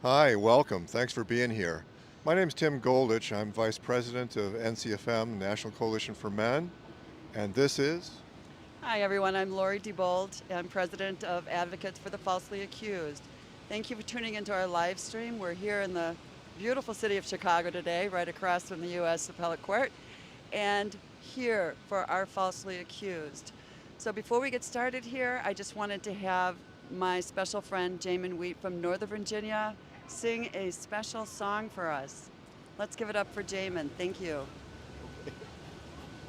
Hi, welcome. Thanks for being here. My name is Tim Goldich. I'm Vice President of NCFM, National Coalition for Men, and this is Hi, everyone. I'm Lori Diebold. I'm president of Advocates for the Falsely Accused. Thank you for tuning into our live stream. We're here in the beautiful city of Chicago today, right across from the U.S. Appellate Court, and here for our falsely accused. So before we get started here, I just wanted to have my special friend, Jamin Wheat from Northern Virginia, sing a special song for us. Let's give it up for Jamin. Thank you.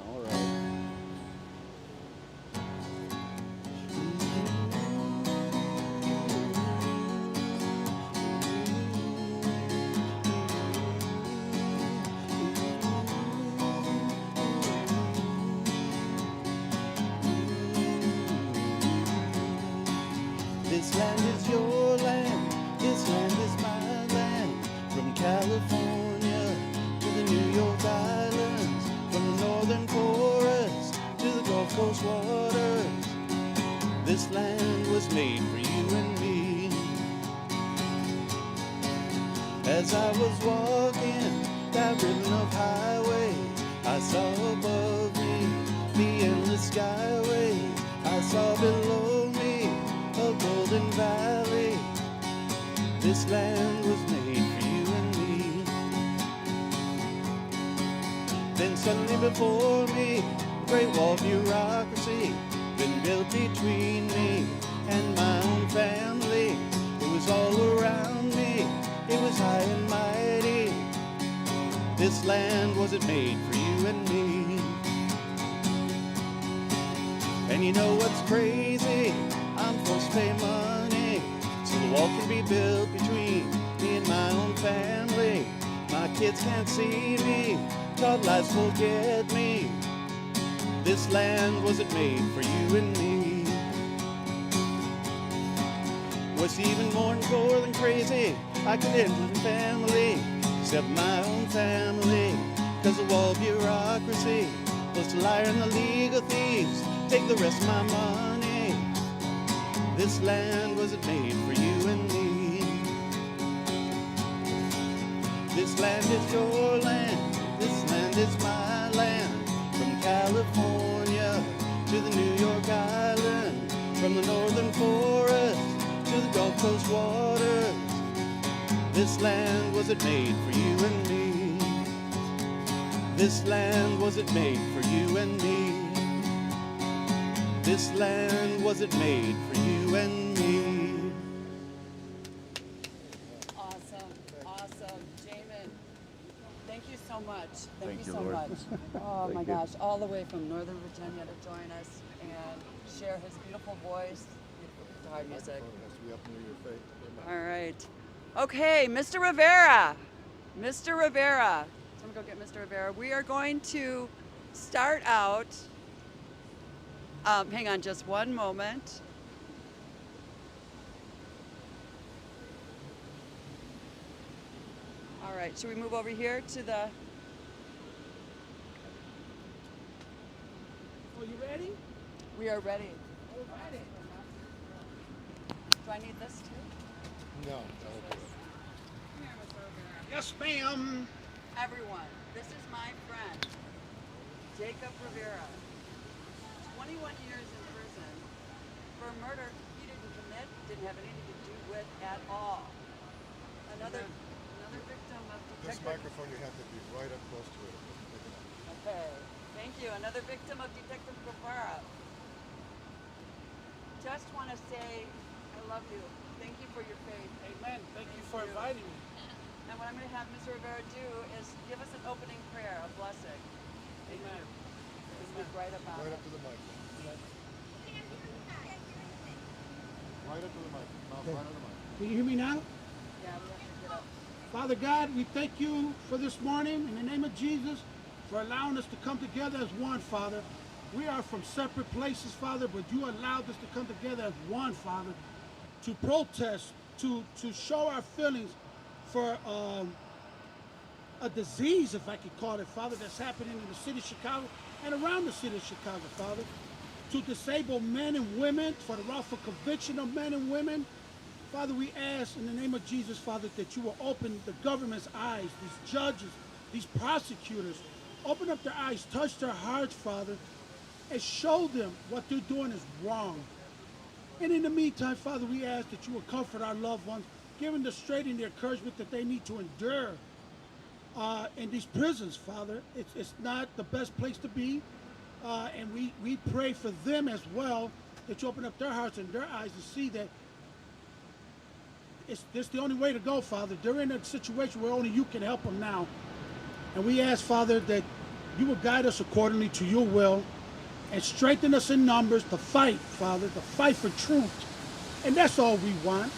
All right. This land is your land, this land is my land. From California to the New York Islands, from the northern forest to the Gulf Coast waters. This land was made for you and me. As I was walking that ribbon of highway, I saw above me the endless skyway. I saw below me a golden valley. This land was made for you and me. Then suddenly before me, a great wall of bureaucracy been built between me and my own family. It was all around me, it was high and mighty. This land wasn't made for you and me. And you know what's crazy? I'm forced to pay money so the wall can be built between me and my own family. My kids can't see me, God lies forget me. This land wasn't made for you and me. What's even more than crazy, I could end with family, except my own family. Cause the wall bureaucracy, plus the liar and the legal thieves, take the rest of my money. This land wasn't made for you and me. This land is your land, this land is my land. From California to the New York Island, from the northern forest to the Gulf Coast waters. This land wasn't made for you and me. This land wasn't made for you and me. This land wasn't made for you and me. Awesome, awesome. Jamin, thank you so much. Thank you you, so Lord. much. Oh my Thank you. gosh, all the way from Northern Virginia to join us and share his beautiful voice, beautiful guitar music. It has to be up near your face. All right. Okay, Mr. Rivera. Mr. Rivera. Someone go get Mr. Rivera. We are going to start out. Hang on just one moment. All right, should we move over here to the. Are you ready? We are ready. All righty. Do I need this too? No. Come here, Mr. Rivera. Yes, ma'am. Everyone, this is my friend, Jacob Rivera. 21 years in prison for a murder he didn't commit, didn't have anything to do with at all. Another victim of This detective. microphone, you have to be right up close to it. Okay, thank you. Another victim of Detective Rivera. Just want to say I love you. Thank you for your faith. Amen. Thank you for inviting me. And what I'm going to have Mr. Rivera do is give us an opening prayer, a blessing. Amen. Speak right about Right it. up to the microphone. Right up to the microphone. Mouth right on the microphone. Can you hear me now? Yeah, we have to get up. Father God, we thank you for this morning in the name of Jesus for allowing us to come together as one, Father. We are from separate places, Father, but you allowed us to come together as one, Father, to protest, to show our feelings for a disease, if I could call it, Father, that's happening in the city of Chicago and around the city of Chicago, Father, to disable men and women, for the wrongful conviction of men and women, Father, we ask in the name of Jesus, Father, that you will open the government's eyes, these judges, these prosecutors, open up their eyes, touch their hearts, Father, and show them what they're doing is wrong. And in the meantime, Father, we ask that you will comfort our loved ones, give them the strength and the encouragement that they need to endure in these prisons, Father. It's not the best place to be. And we pray for them as well, that you open up their hearts and their eyes to see that it's the only way to go, Father. They're in a situation where only you can help them now. And we ask, Father, that you will guide us accordingly to your will and strengthen us in numbers to fight, Father, to fight for truth. And that's all we want.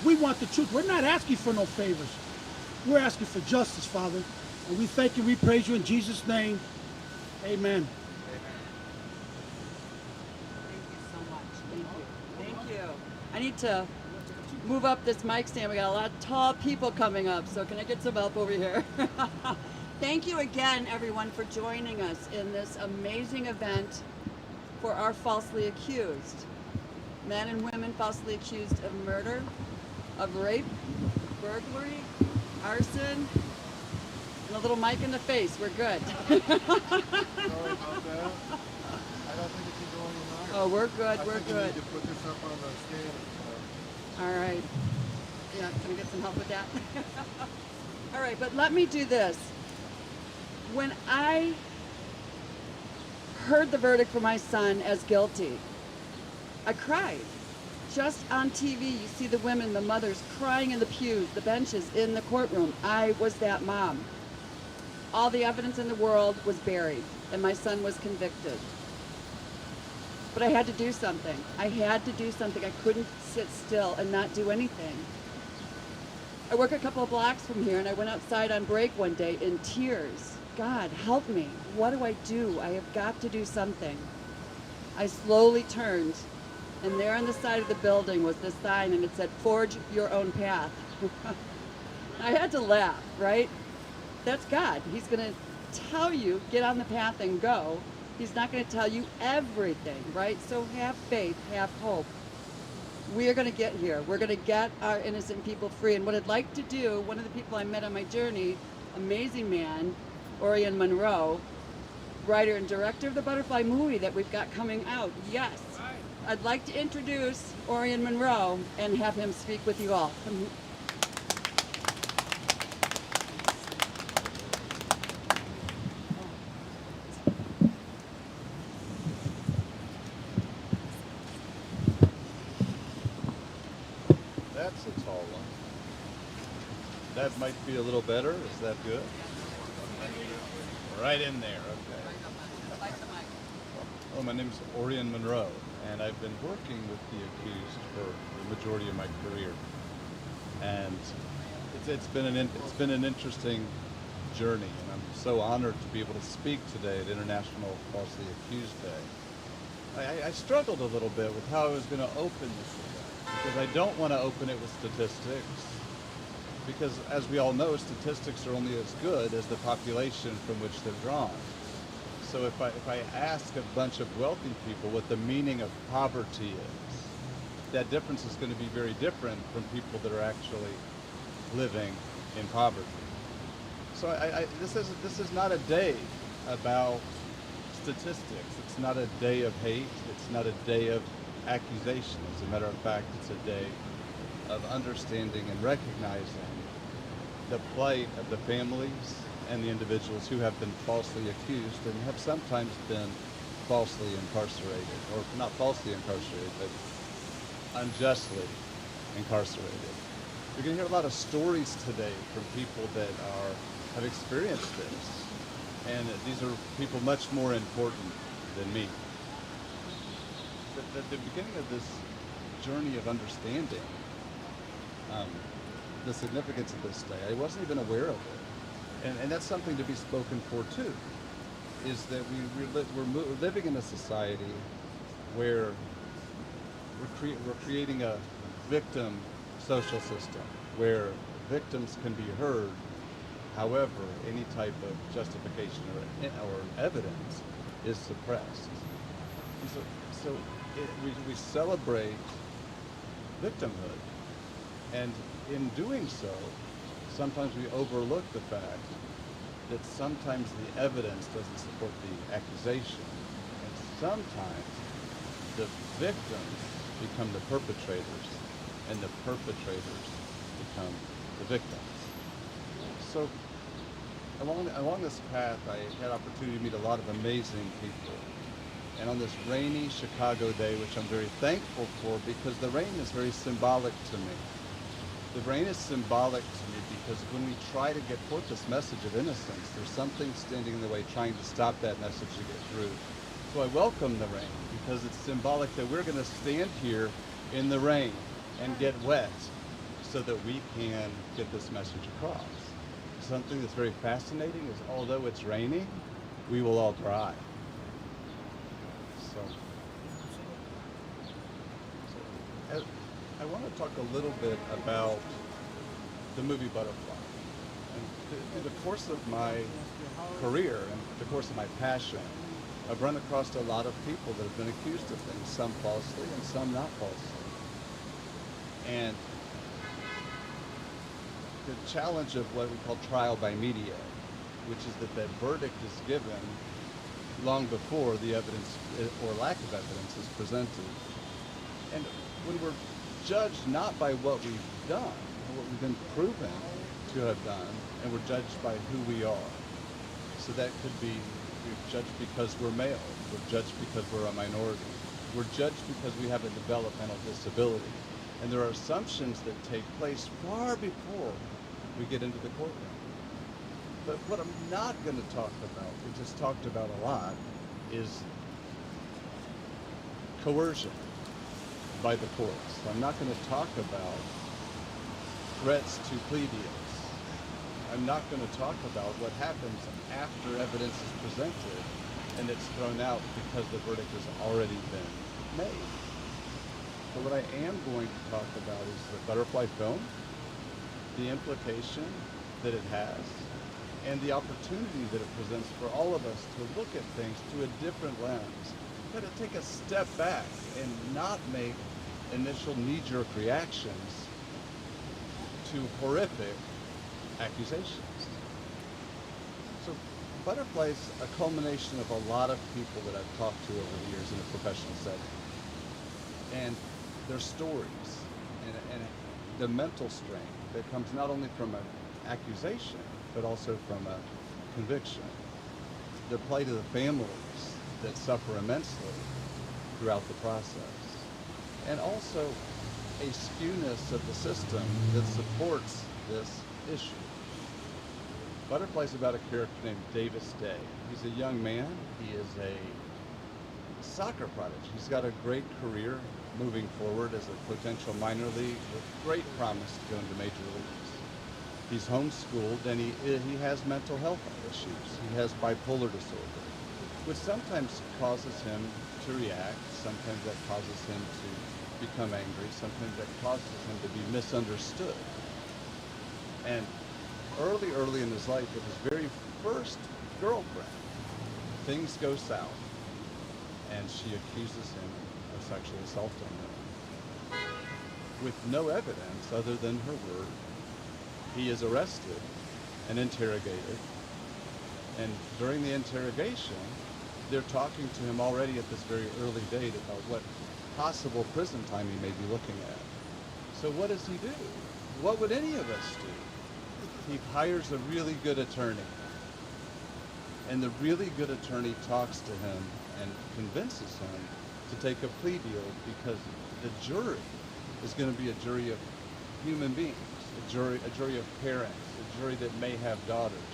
We want the truth. We're not asking for no favors. We're asking for justice, Father. And we thank you, we praise you in Jesus' name. Amen. Thank you so much. Thank you. I need to move up this mic stand. We got a lot of tall people coming up, so can I get some help over here? Thank you again, everyone, for joining us in this amazing event for our falsely accused. Men and women falsely accused of murder, of rape, burglary, arson, and a little mic in the face. We're good. Sorry about that. I don't think it can go any higher. Oh, we're good. I We're think you good. need to put this up on the scale. All right. Yeah, can I get some help with that? All right, but let me do this. When I heard the verdict for my son as guilty, I cried. Just on TV, you see the women, the mothers crying in the pews, the benches, in the courtroom. I was that mom. All the evidence in the world was buried, and my son was convicted. But I had to do something. I had to do something. I couldn't sit still and not do anything. I work a couple of blocks from here, and I went outside on break one day in tears. God, help me. What do? I have got to do something. I slowly turned, and there on the side of the building was this sign, and it said, "Forge your own path." I had to laugh, right? That's God. He's going to tell you, get on the path and go. He's not going to tell you everything, right? So have faith, have hope. We are going to get here. We're going to get our innocent people free. And what I'd like to do, one of the people I met on my journey, amazing man, Orion Monroe, writer and director of the Butterfly movie that we've got coming out. Yes. I'd like to introduce Orion Monroe and have him speak with you all. That's a tall one. That might be a little better. Is that good? Right in there, okay. Oh, my name's Orion Monroe, and I've been working with the accused for the majority of my career. And it's been an interesting journey, and I'm so honored to be able to speak today at International Falsely Accused Day. I struggled a little bit with how I was going to open this event, because I don't want to open it with statistics, because as we all know, statistics are only as good as the population from which they're drawn. So if I ask a bunch of wealthy people what the meaning of poverty is, that difference is going to be very different from people that are actually living in poverty. So this is not a day about statistics. It's not a day of hate. It's not a day of accusation. As a matter of fact, it's a day of understanding and recognizing the plight of the families and the individuals who have been falsely accused and have sometimes been falsely incarcerated, or not falsely incarcerated, but unjustly incarcerated. You're going to hear a lot of stories today from people that have experienced this, and these are people much more important than me. At the beginning of this journey of understanding the significance of this day, I wasn't even aware of it. And that's something to be spoken for too, is that we're living in a society where we're creating a victim social system where victims can be heard. However, any type of justification or evidence is suppressed. And so we celebrate victimhood, And in doing so, sometimes we overlook the fact that sometimes the evidence doesn't support the accusation. And sometimes the victims become the perpetrators, and the perpetrators become the victims. So along this path, I had opportunity to meet a lot of amazing people. And on this rainy Chicago day, which I'm very thankful for, because the rain is very symbolic to me. The rain is symbolic to me because when we try to get forth this message of innocence, there's something standing in the way trying to stop that message to get through. So I welcome the rain because it's symbolic that we're going to stand here in the rain and get wet so that we can get this message across. Something that's very fascinating is although it's raining, we will all dry. So I want to talk a little bit about the movie Butterfly. And through the course of my career and the course of my passion, I've run across a lot of people that have been accused of things, some falsely and some not falsely. And the challenge of what we call trial by media, which is that verdict is given long before the evidence or lack of evidence is presented. And when we're judged not by what we've done, or what we've been proven to have done, and we're judged by who we are. So that could be, we're judged because we're male, we're judged because we're a minority, we're judged because we have a developmental disability. And there are assumptions that take place far before we get into the courtroom. But what I'm not going to talk about, we just talked about a lot, is coercion by the courts. I'm not going to talk about threats to plea deals. I'm not going to talk about what happens after evidence is presented and it's thrown out because the verdict has already been made. But what I am going to talk about is the Butterfly film, the implication that it has, and the opportunity that it presents for all of us to look at things through a different lens. We've got to take a step back and not make initial knee-jerk reactions to horrific accusations. So Butterfly is a culmination of a lot of people that I've talked to over the years in a professional setting. And their stories and the mental strain that comes not only from an accusation, but also from a conviction. The plight of the families that suffer immensely throughout the process. And also a skewness of the system that supports this issue. Butterfly's about a character named Davis Day. He's a young man. He is a soccer prodigy. He's got a great career moving forward as a potential minor league with great promise to go into major leagues. He's homeschooled and he has mental health issues. He has bipolar disorder, which sometimes causes him to react. Sometimes that causes him to become angry. Sometimes that causes him to be misunderstood. And early in his life, with his very first girlfriend, things go south, and she accuses him of sexual assault on him. With no evidence other than her word, he is arrested and interrogated. And during the interrogation, they're talking to him already at this very early date about what possible prison time he may be looking at. So what does he do? What would any of us do? He hires a really good attorney. And the really good attorney talks to him and convinces him to take a plea deal because the jury is going to be a jury of human beings, a jury of parents, a jury that may have daughters.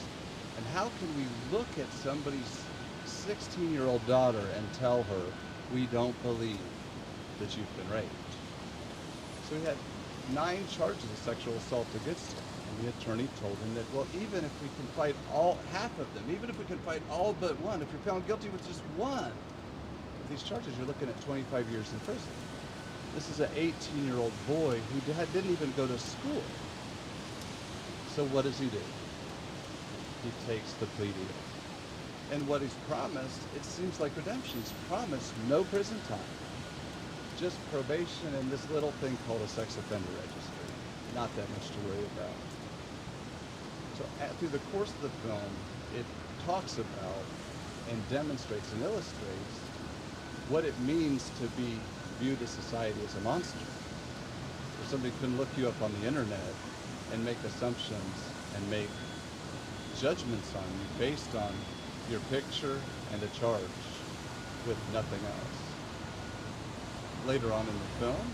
And how can we look at somebody's 16-year-old daughter and tell her, we don't believe that you've been raped? So he had 9 charges of sexual assault against him. And the attorney told him that, well, even if we can fight half of them, even if we can fight all but one, if you're found guilty with just one of these charges, you're looking at 25 years in prison. This is an 18-year-old boy who didn't even go to school. So what does he do? He takes the plea deal. And what he's promised, it seems like redemption. He's promised no prison time, just probation and this little thing called a sex offender registry. not that much to worry about. So through the course of the film, it talks about and demonstrates and illustrates what it means to be viewed as society as a monster. Where somebody can look you up on the internet and make assumptions and make judgments on you based on your picture and a charge with nothing else. Later on in the film,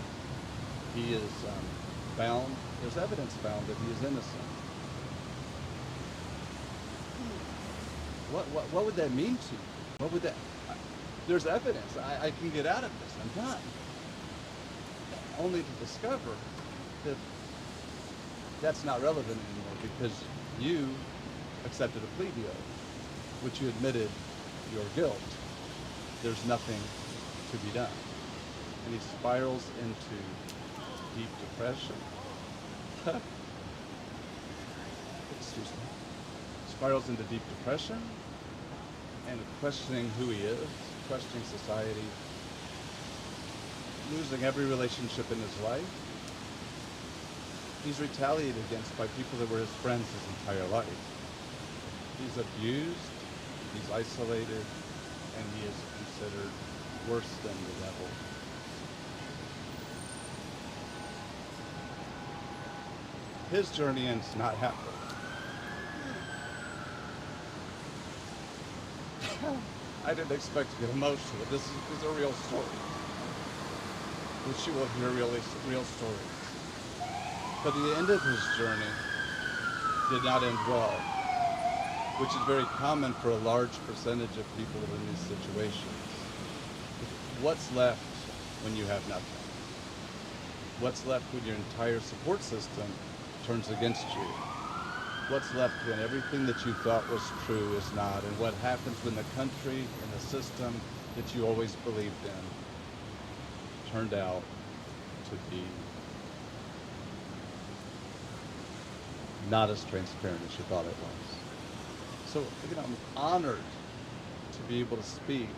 he is found, there's evidence found that he is innocent. What would that mean to you? What would that, there's evidence, I can get out of this, I'm done. Only to discover that that's not relevant anymore because you accepted a plea deal, which you admitted your guilt. There's nothing to be done. And he spirals into deep depression. Excuse me. Spirals into deep depression and questioning who he is, questioning society, losing every relationship in his life. He's retaliated against by people that were his friends his entire life. He's abused, he's isolated, and he is considered worse than the devil. His journey ends not happy. I didn't expect to get emotional. This is a real story, which you will hear real stories. But the end of his journey did not end well, which is very common for a large percentage of people in these situations. What's left when you have nothing? What's left when your entire support system turns against you? What's left when everything that you thought was true is not? And what happens when the country and the system that you always believed in turned out to be not as transparent as you thought it was? So again, I'm honored to be able to speak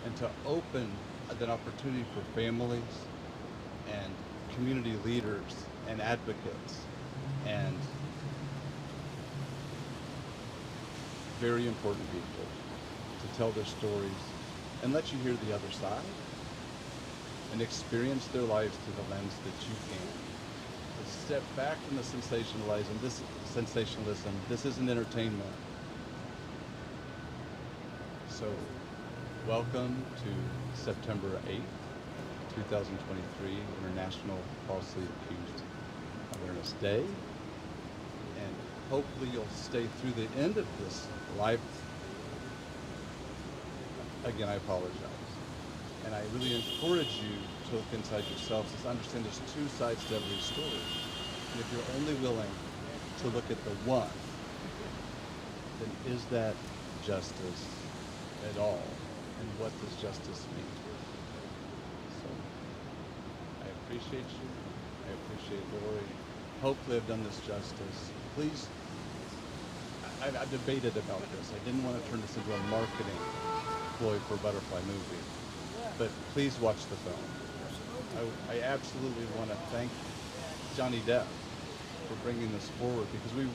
and to open an opportunity for families and community leaders and advocates and very important people to tell their stories and let you hear the other side and experience their lives through the lens that you can. To step back from the sensationalism. This isn't entertainment. So, welcome to September 8th, 2023, International Falsely Accused Awareness Day. And hopefully you'll stay through the end of this live. Again, I apologize. And I really encourage you to look inside yourselves to understand there's two sides to every story. And if you're only willing to look at the one, then is that justice at all? And what does justice mean? So, I appreciate you. I appreciate Lori. Hopefully I've done this justice. Please, I've debated about this. I didn't want to turn this into a marketing ploy for a Butterfly movie. But please watch the film. I absolutely want to thank Johnny Depp for bringing this forward because we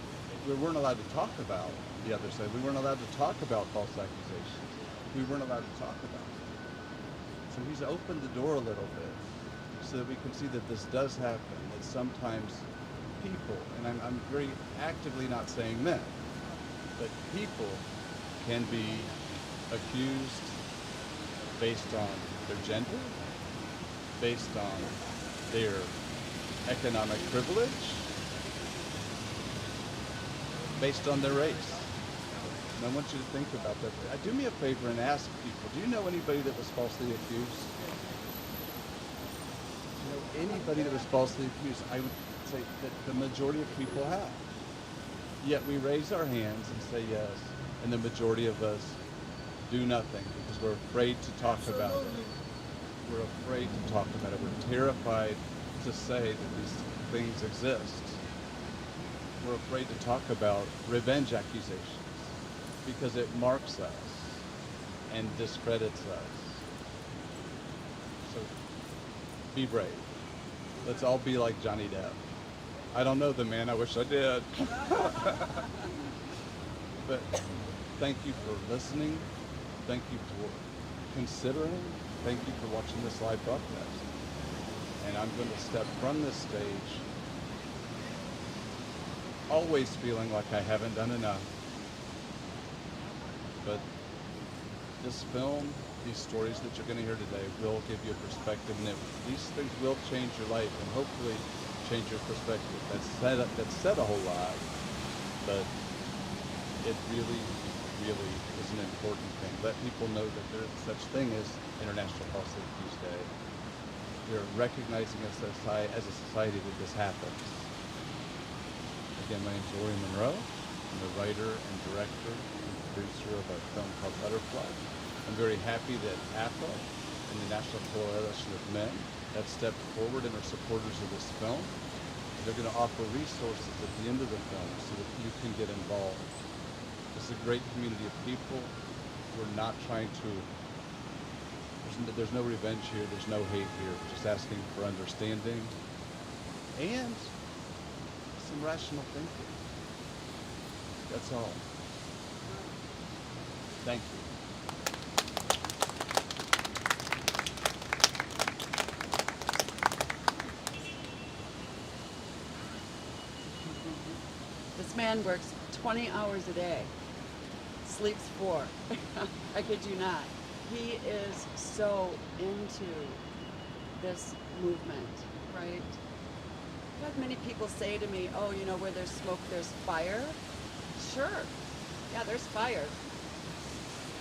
weren't allowed to talk about the other side. We weren't allowed to talk about false accusations. We weren't allowed to talk about it. So he's opened the door a little bit so that we can see that this does happen, that sometimes people, and I'm very actively not saying men, but people can be accused based on their gender, based on their economic privilege, based on their race. And I want you to think about that. Do me a favor and ask people, do you know anybody that was falsely accused? Do you know anybody that was falsely accused? I would say that the majority of people have. Yet we raise our hands and say yes, and the majority of us do nothing because we're afraid to talk about it. We're afraid to talk about it. We're terrified to say that these things exist. We're afraid to talk about revenge accusations because it marks us and discredits us. So be brave. Let's all be like Johnny Depp I don't know the man. I wish I did. But thank you for listening. Thank you for considering. Thank you for watching this live broadcast. And I'm going to step from this stage, always feeling like I haven't done enough. But this film, these stories that you're going to hear today will give you a perspective, and these things will change your life and hopefully change your perspective. That's said a whole lot, but it really, really is an important thing. Let people know that there is such thing as International Falsely Accused Day. We're recognizing as a society that this happens. Again, my name is Orion Monroe. I'm the writer and director and producer of a film called Butterfly. I'm very happy that AFA and the National Coalition of Men have stepped forward and are supporters of this film. They're going to offer resources at the end of the film so that you can get involved. This is a great community of people. We're not trying to, there's no revenge here, there's no hate here. We're just asking for understanding and some rational thinking. That's all. Thank you. This man works 20 hours a day, sleeps 4. I kid you not. He is so into this movement, right? I've had many people say to me, oh, you know, where there's smoke, there's fire. Sure, yeah, there's fire.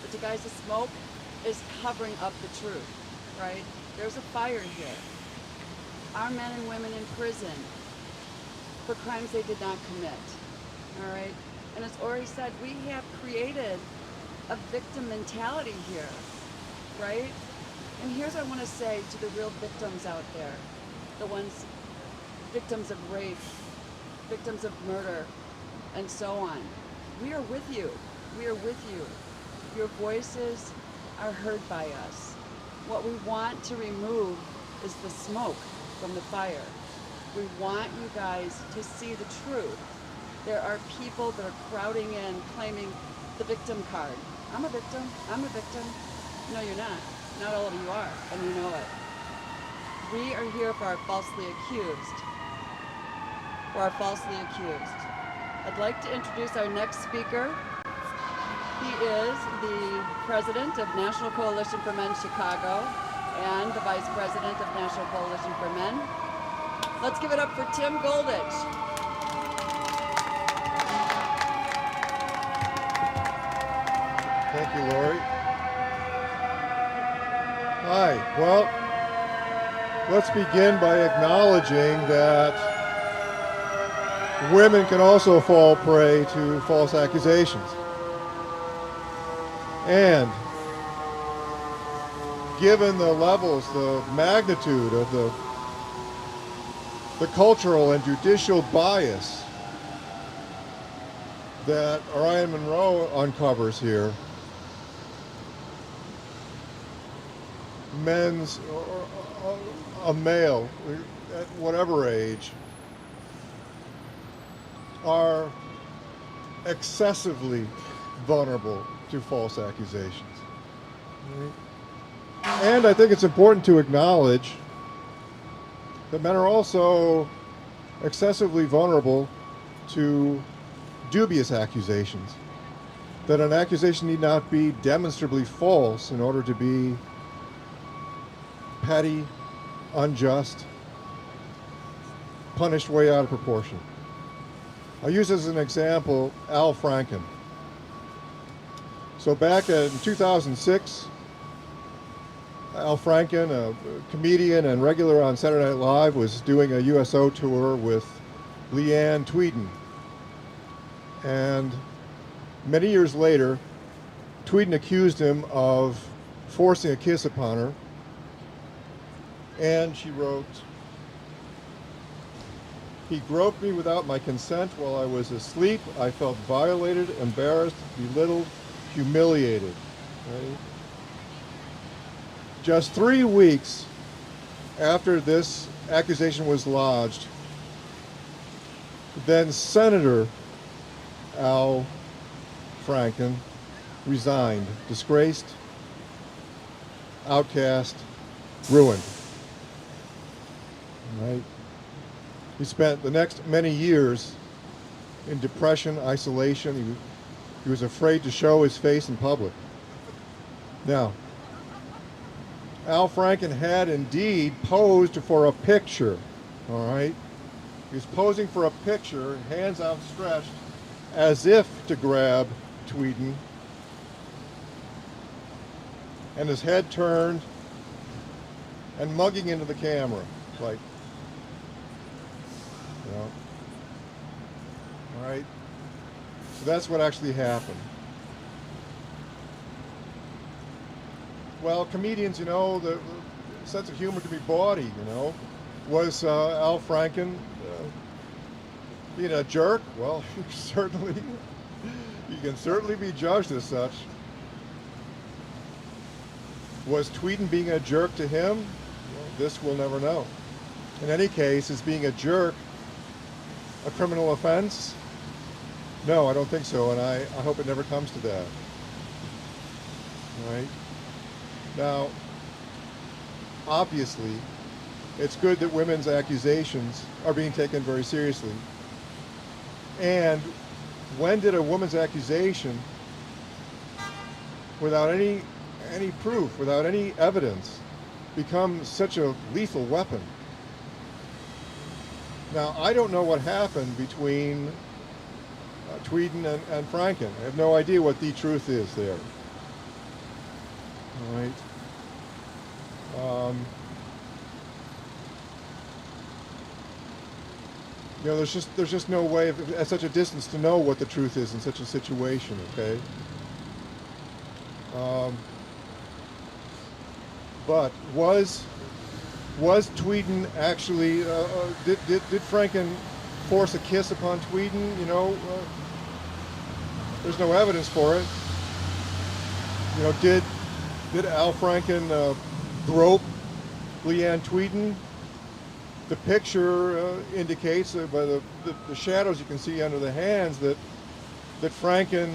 But you guys, the smoke is covering up the truth, right? There's a fire here. Our men and women in prison for crimes they did not commit, all right? And as Ori said, we have created a victim mentality here, right? And here's what I want to say to the real victims out there, the ones, victims of rape, victims of murder, and so on. We are with you. We are with you. Your voices are heard by us. What we want to remove is the smoke from the fire. We want you guys to see the truth. There are people that are crowding in, claiming the victim card. I'm a victim. I'm a victim. No, you're not. Not all of you are, and you know it. We are here for our falsely accused. For our falsely accused. I'd like to introduce our next speaker. He is the president of National Coalition for Men Chicago and the vice president of National Coalition for Men. Let's give it up for Tim Goldich. Thank you, Lori. Hi. Well, let's begin by acknowledging that women can also fall prey to false accusations. And given the levels, the magnitude of the cultural and judicial bias that Orion Monroe uncovers here, men's, or a male at whatever age, are excessively vulnerable to false accusations. And I think it's important to acknowledge that men are also excessively vulnerable to dubious accusations. That an accusation need not be demonstrably false in order to be petty, unjust, punished way out of proportion. I'll use as an example Al Franken. So back in 2006, Al Franken, a comedian and regular on Saturday Night Live, was doing a USO tour with Leanne Tweeden. And many years later, Tweeden accused him of forcing a kiss upon her. And she wrote, "He groped me without my consent while I was asleep. I felt violated, embarrassed, belittled, humiliated." Right? Just 3 weeks after this accusation was lodged, Then Senator Al Franken resigned, disgraced, outcast, ruined. Right? He spent the next many years in depression, isolation. He was afraid to show his face in public. Now, Al Franken had indeed posed for a picture, all right? He was posing for a picture, hands outstretched, as if to grab Tweeden, and his head turned and mugging into the camera, like, you know. All right? So that's what actually happened. Well, comedians, you know, the sense of humor can be bawdy, you know. Was Al Franken being a jerk? Well, you can certainly be judged as such. Was Tweeden being a jerk to him? Well, this we'll never know. In any case, is being a jerk a criminal offense? No, I don't think so, and I hope it never comes to that. All right? Now, obviously, it's good that women's accusations are being taken very seriously. And when did a woman's accusation, without any proof, without any evidence, become such a lethal weapon? Now, I don't know what happened between Tweeden and Franken. I have no idea what the truth is there. All right. You know, there's just no way at such a distance to know what the truth is in such a situation. Okay. But was Tweeden actually? Did Franken force a kiss upon Tweeden? You know, there's no evidence for it. You know, did Al Franken grope Leanne Tweeden? The picture indicates by the shadows you can see under the hands that Franken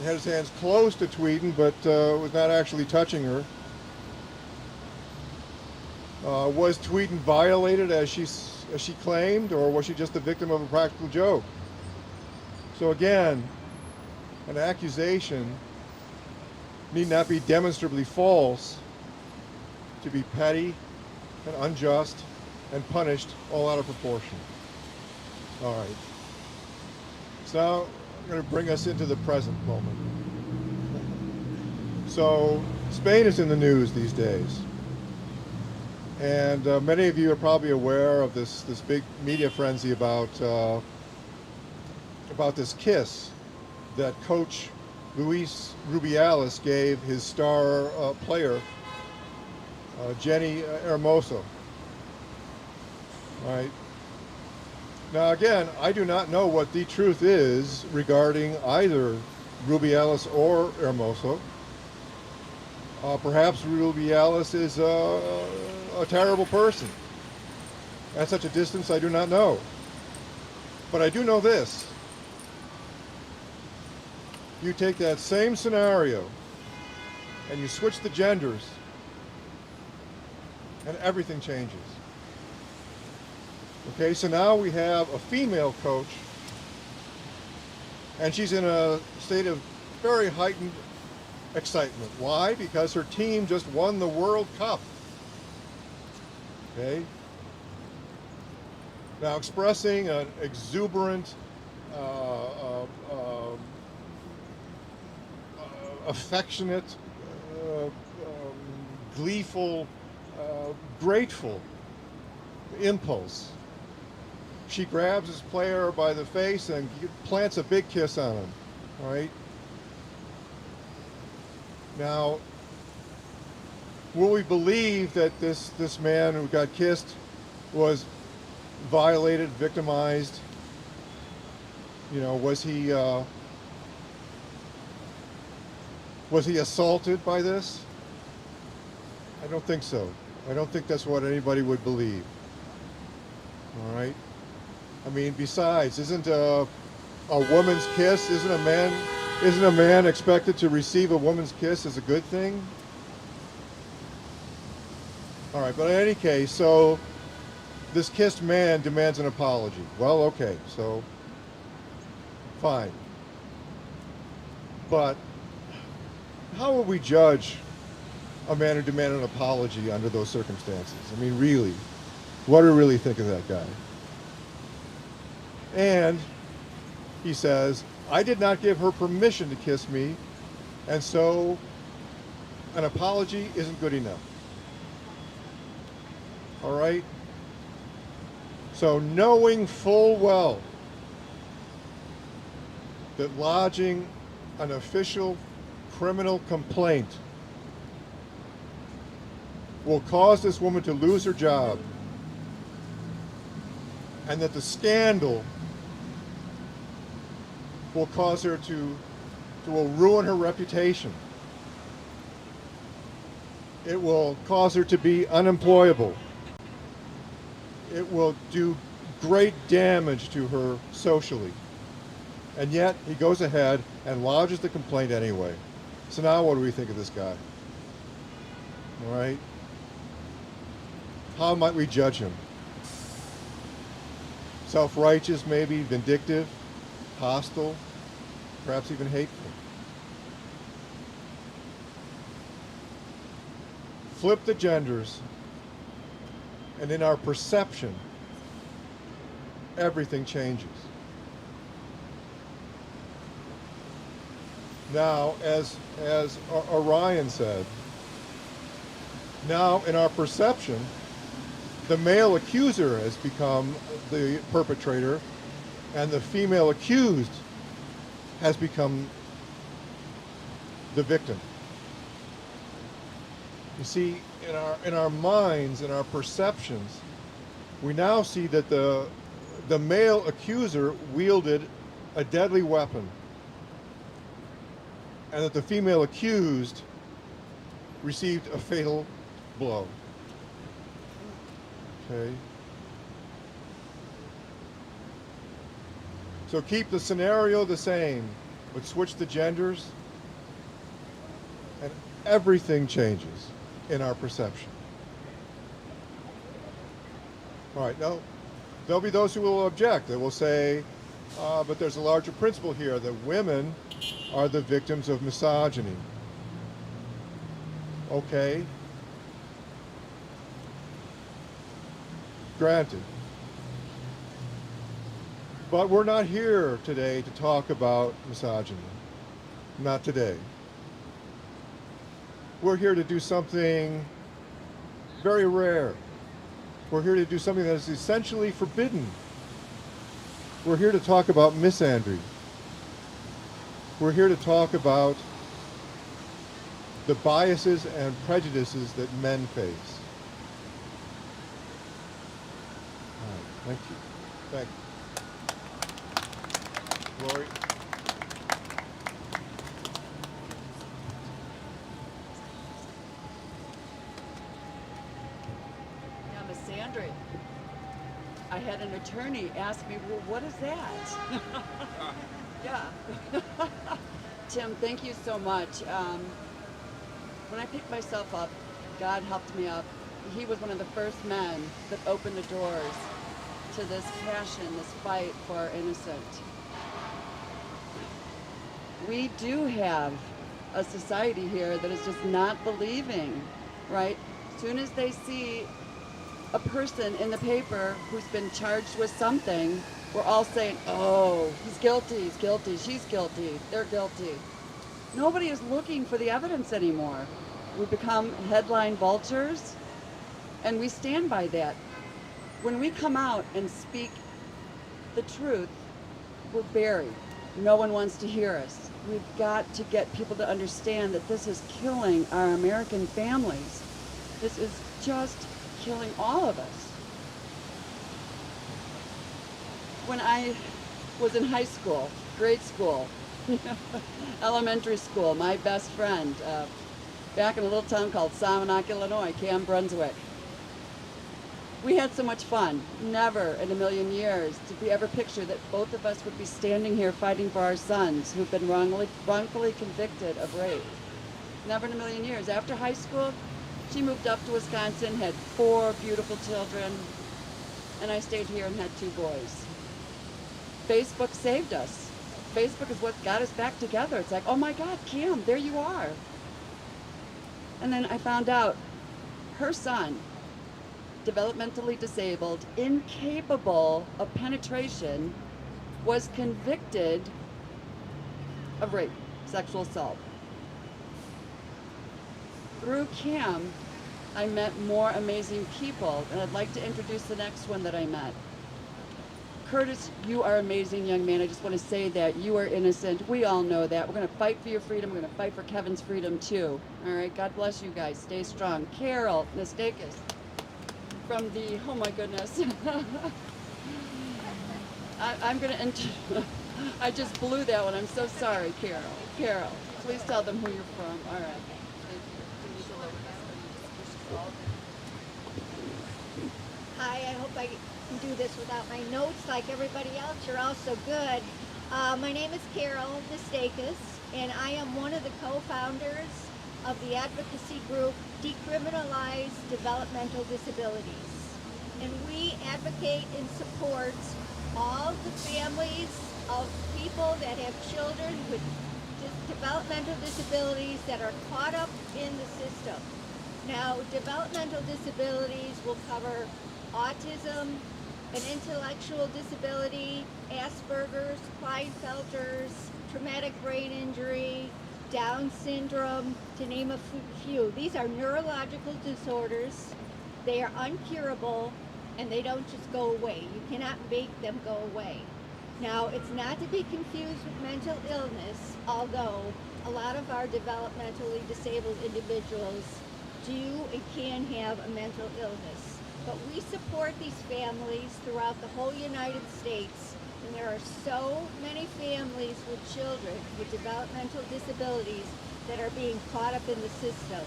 had his hands close to Tweeden, but was not actually touching her. Was Tweeden violated as she claimed, or was she just the victim of a practical joke? So again, an accusation need not be demonstrably false to be petty and unjust and punished all out of proportion. All right. So now I'm going to bring us into the present moment. So Spain is in the news these days. And many of you are probably aware of this big media frenzy about this kiss that coach Luis Rubiales gave his star player, Jenny Hermoso. All right. Now again, I do not know what the truth is regarding either Rubiales or Hermoso. Perhaps Rubiales is a terrible person. At such a distance, I do not know. But I do know this. You take that same scenario and you switch the genders and everything changes. Okay, so now we have a female coach and she's in a state of very heightened excitement. Why? Because her team just won the World Cup. Okay? Now expressing an exuberant, affectionate, gleeful, grateful impulse. She grabs his player by the face and plants a big kiss on him. All right? Now, will we believe that this man who got kissed was violated, victimized? You know, was he assaulted by this? I don't think so. I don't think that's what anybody would believe. All right? I mean, besides, isn't a woman's kiss, isn't a man expected to receive a woman's kiss as a good thing? All right, but in any case, so this kissed man demands an apology. Well, okay, so fine. But how would we judge a man who demanded an apology under those circumstances? I mean, really, what do we really think of that guy? And he says, I did not give her permission to kiss me, and so an apology isn't good enough. All right? So knowing full well that lodging an official criminal complaint will cause this woman to lose her job, and that the scandal will cause her will ruin her reputation. It will cause her to be unemployable. It will do great damage to her socially. And yet he goes ahead and lodges the complaint anyway. So now what do we think of this guy? All right? How might we judge him? Self-righteous, maybe, vindictive, hostile, perhaps even hateful. Flip the genders, and in our perception, everything changes. Now, as Orion said, now in our perception, the male accuser has become the perpetrator, and the female accused has become the victim. You see, in our minds, in our perceptions, we now see that the male accuser wielded a deadly weapon, and that the female accused received a fatal blow. Okay. So keep the scenario the same, but switch the genders, and everything changes in our perception. All right, now, there'll be those who will object. They will say, but there's a larger principle here, that women are the victims of misogyny. Okay. Granted. But we're not here today to talk about misogyny. Not today. We're here to do something very rare. We're here to do something that is essentially forbidden. We're here to talk about misandry. We're here to talk about the biases and prejudices that men face. All right, thank you. Thank you. Lori? Yeah, Miss Sandry. I had an attorney ask me, well, what is that? Yeah. Tim, thank you so much. When I picked myself up, God helped me up. He was one of the first men that opened the doors to this passion, this fight for our innocent. We do have a society here that is just not believing, right? As soon as they see a person in the paper who's been charged with something, we're all saying, oh, he's guilty, she's guilty, they're guilty. Nobody is looking for the evidence anymore. We become headline vultures, and we stand by that. When we come out and speak the truth, we're buried. No one wants to hear us. We've got to get people to understand that this is killing our American families. This is just killing all of us. When I was in high school, grade school, elementary school, my best friend, back in a little town called Salmonac, Illinois, Cam Brunswick, We had so much fun. Never in a million years did we ever picture that both of us would be standing here fighting for our sons who've been wrongfully convicted of rape. Never in a million years. After high school, she moved up to Wisconsin, had 4 beautiful children, and I stayed here and had 2 boys. Facebook saved us. Facebook is what got us back together. It's like, oh my God, Kim, there you are. And then I found out her son, developmentally disabled, incapable of penetration, was convicted of rape, sexual assault. Through Kim, I met more amazing people, and I'd like to introduce the next one that I met. Curtis, you are an amazing young man. I just want to say that you are innocent. We all know that. We're going to fight for your freedom. We're going to fight for Kevin's freedom too. All right, God bless you guys. Stay strong. Carol Nastakis from the, oh my goodness. I'm going to, I just blew that one. I'm so sorry, Carol. Carol, please tell them who you're from. All right. Hi, I hope I can do this without my notes like everybody else. You're all so good. My name is Carol Nastakis, and I am one of the co-founders of the advocacy group Decriminalize Developmental Disabilities. And we advocate and support all the families of people that have children with developmental disabilities that are caught up in the system. Now, developmental disabilities will cover autism, an intellectual disability, Asperger's, Klinefelter's, traumatic brain injury, Down syndrome, to name a few. These are neurological disorders. They are uncurable, and they don't just go away. You cannot make them go away. Now, it's not to be confused with mental illness, although a lot of our developmentally disabled individuals do and can have a mental illness. But we support these families throughout the whole United States, and there are so many families with children with developmental disabilities that are being caught up in the system.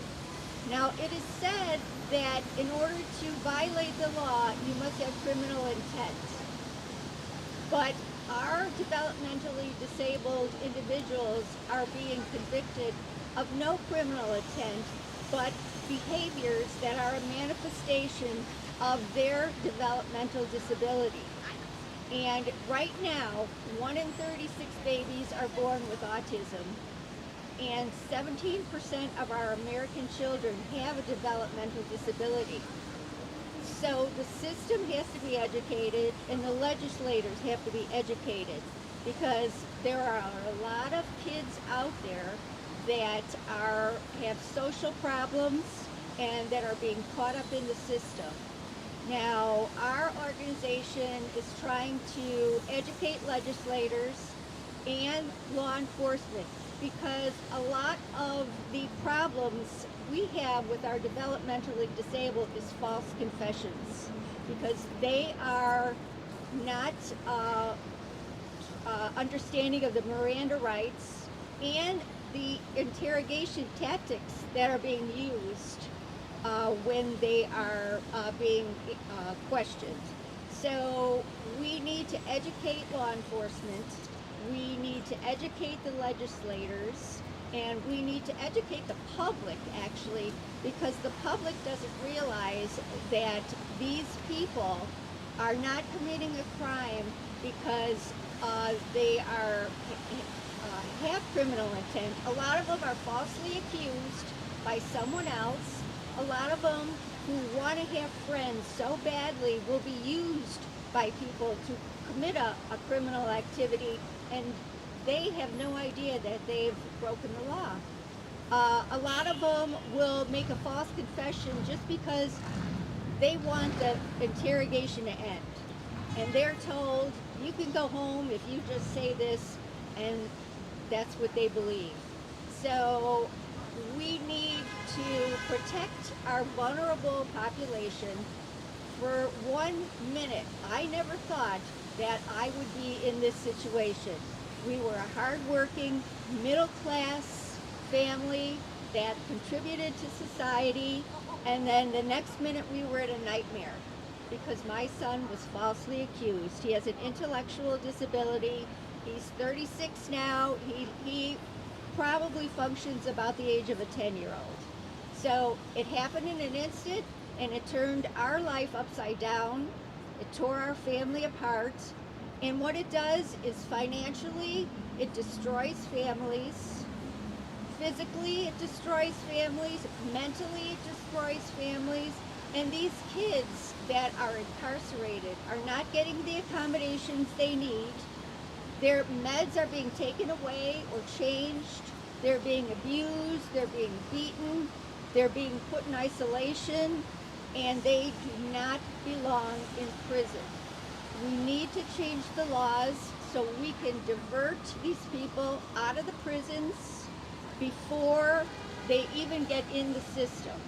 Now, it is said that in order to violate the law, you must have criminal intent. But our developmentally disabled individuals are being convicted of no criminal intent, but behaviors that are a manifestation of their developmental disability. And right now, 1 in 36 babies are born with autism, and 17% of our American children have a developmental disability. So the system has to be educated, and the legislators have to be educated, because there are a lot of kids out there that have social problems and that are being caught up in the system. Now, our organization is trying to educate legislators and law enforcement, because a lot of the problems we have with our developmentally disabled is false confessions, because they are not understanding of the Miranda rights and the interrogation tactics that are being used when they are being questioned. So we need to educate law enforcement, we need to educate the legislators, and we need to educate the public, actually, because the public doesn't realize that these people are not committing a crime because they have criminal intent. A lot of them are falsely accused by someone else. A lot of them who want to have friends so badly will be used by people to commit a criminal activity, and they have no idea that they've broken the law. A lot of them will make a false confession just because they want the interrogation to end. And they're told, you can go home if you just say this, and that's what they believe. So we need to protect our vulnerable population. For 1 minute, I never thought that I would be in this situation. We were a hardworking, middle-class family that contributed to society, and then the next minute we were in a nightmare. because my son was falsely accused. He has an intellectual disability. He's 36 now. He probably functions about the age of a 10-year-old. So it happened in an instant, and it turned our life upside down. It tore our family apart. And what it does is financially, it destroys families. Physically, it destroys families. Mentally, it destroys families. And these kids that are incarcerated are not getting the accommodations they need. Their meds are being taken away or changed. They're being abused. They're being beaten. They're being put in isolation. And they do not belong in prison. We need to change the laws so we can divert these people out of the prisons before they even get in the system.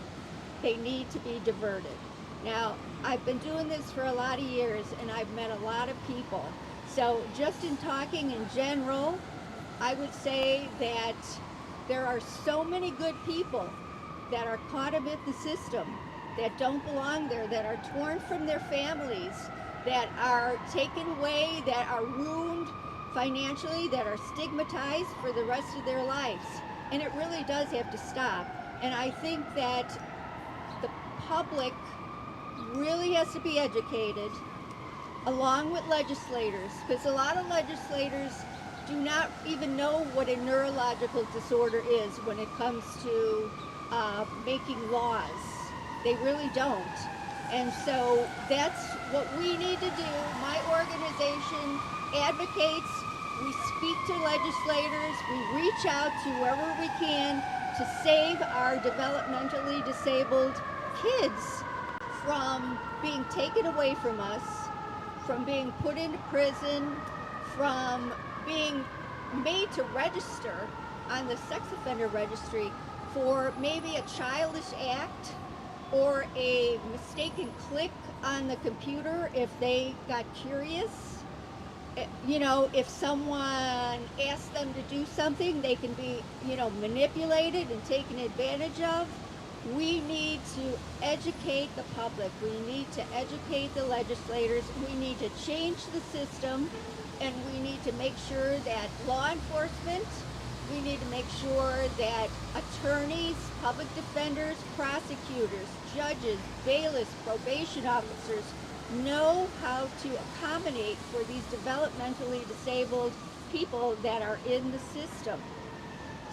They need to be diverted. Now, I've been doing this for a lot of years, and I've met a lot of people. So just in talking in general, I would say that there are so many good people that are caught up in the system, that don't belong there, that are torn from their families, that are taken away, that are ruined financially, that are stigmatized for the rest of their lives. And it really does have to stop. And I think that the public really has to be educated, along with legislators, because a lot of legislators do not even know what a neurological disorder is when it comes to making laws. They really don't. And so that's what we need to do. My organization advocates, we speak to legislators, we reach out to whoever we can to save our developmentally disabled kids from being taken away from us, from being put into prison, from being made to register on the sex offender registry for maybe a childish act or a mistaken click on the computer if they got curious. You know, if someone asks them to do something, they can be, manipulated and taken advantage of. We need to educate the public. We need to educate the legislators. We need to change the system, and we need to make sure that law enforcement, we need to make sure that attorneys, public defenders, prosecutors, judges, bailiffs, probation officers know how to accommodate for these developmentally disabled people that are in the system.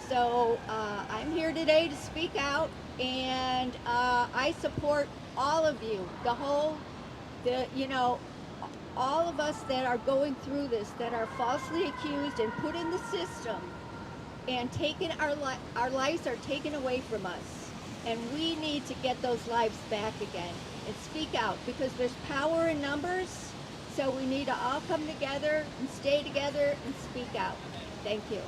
So I'm here today to speak out, and I support all of you, all of us that are going through this, that are falsely accused and put in the system, and our lives are taken away from us, and we need to get those lives back again and speak out, because there's power in numbers. So we need to all come together and stay together and speak out. Thank you.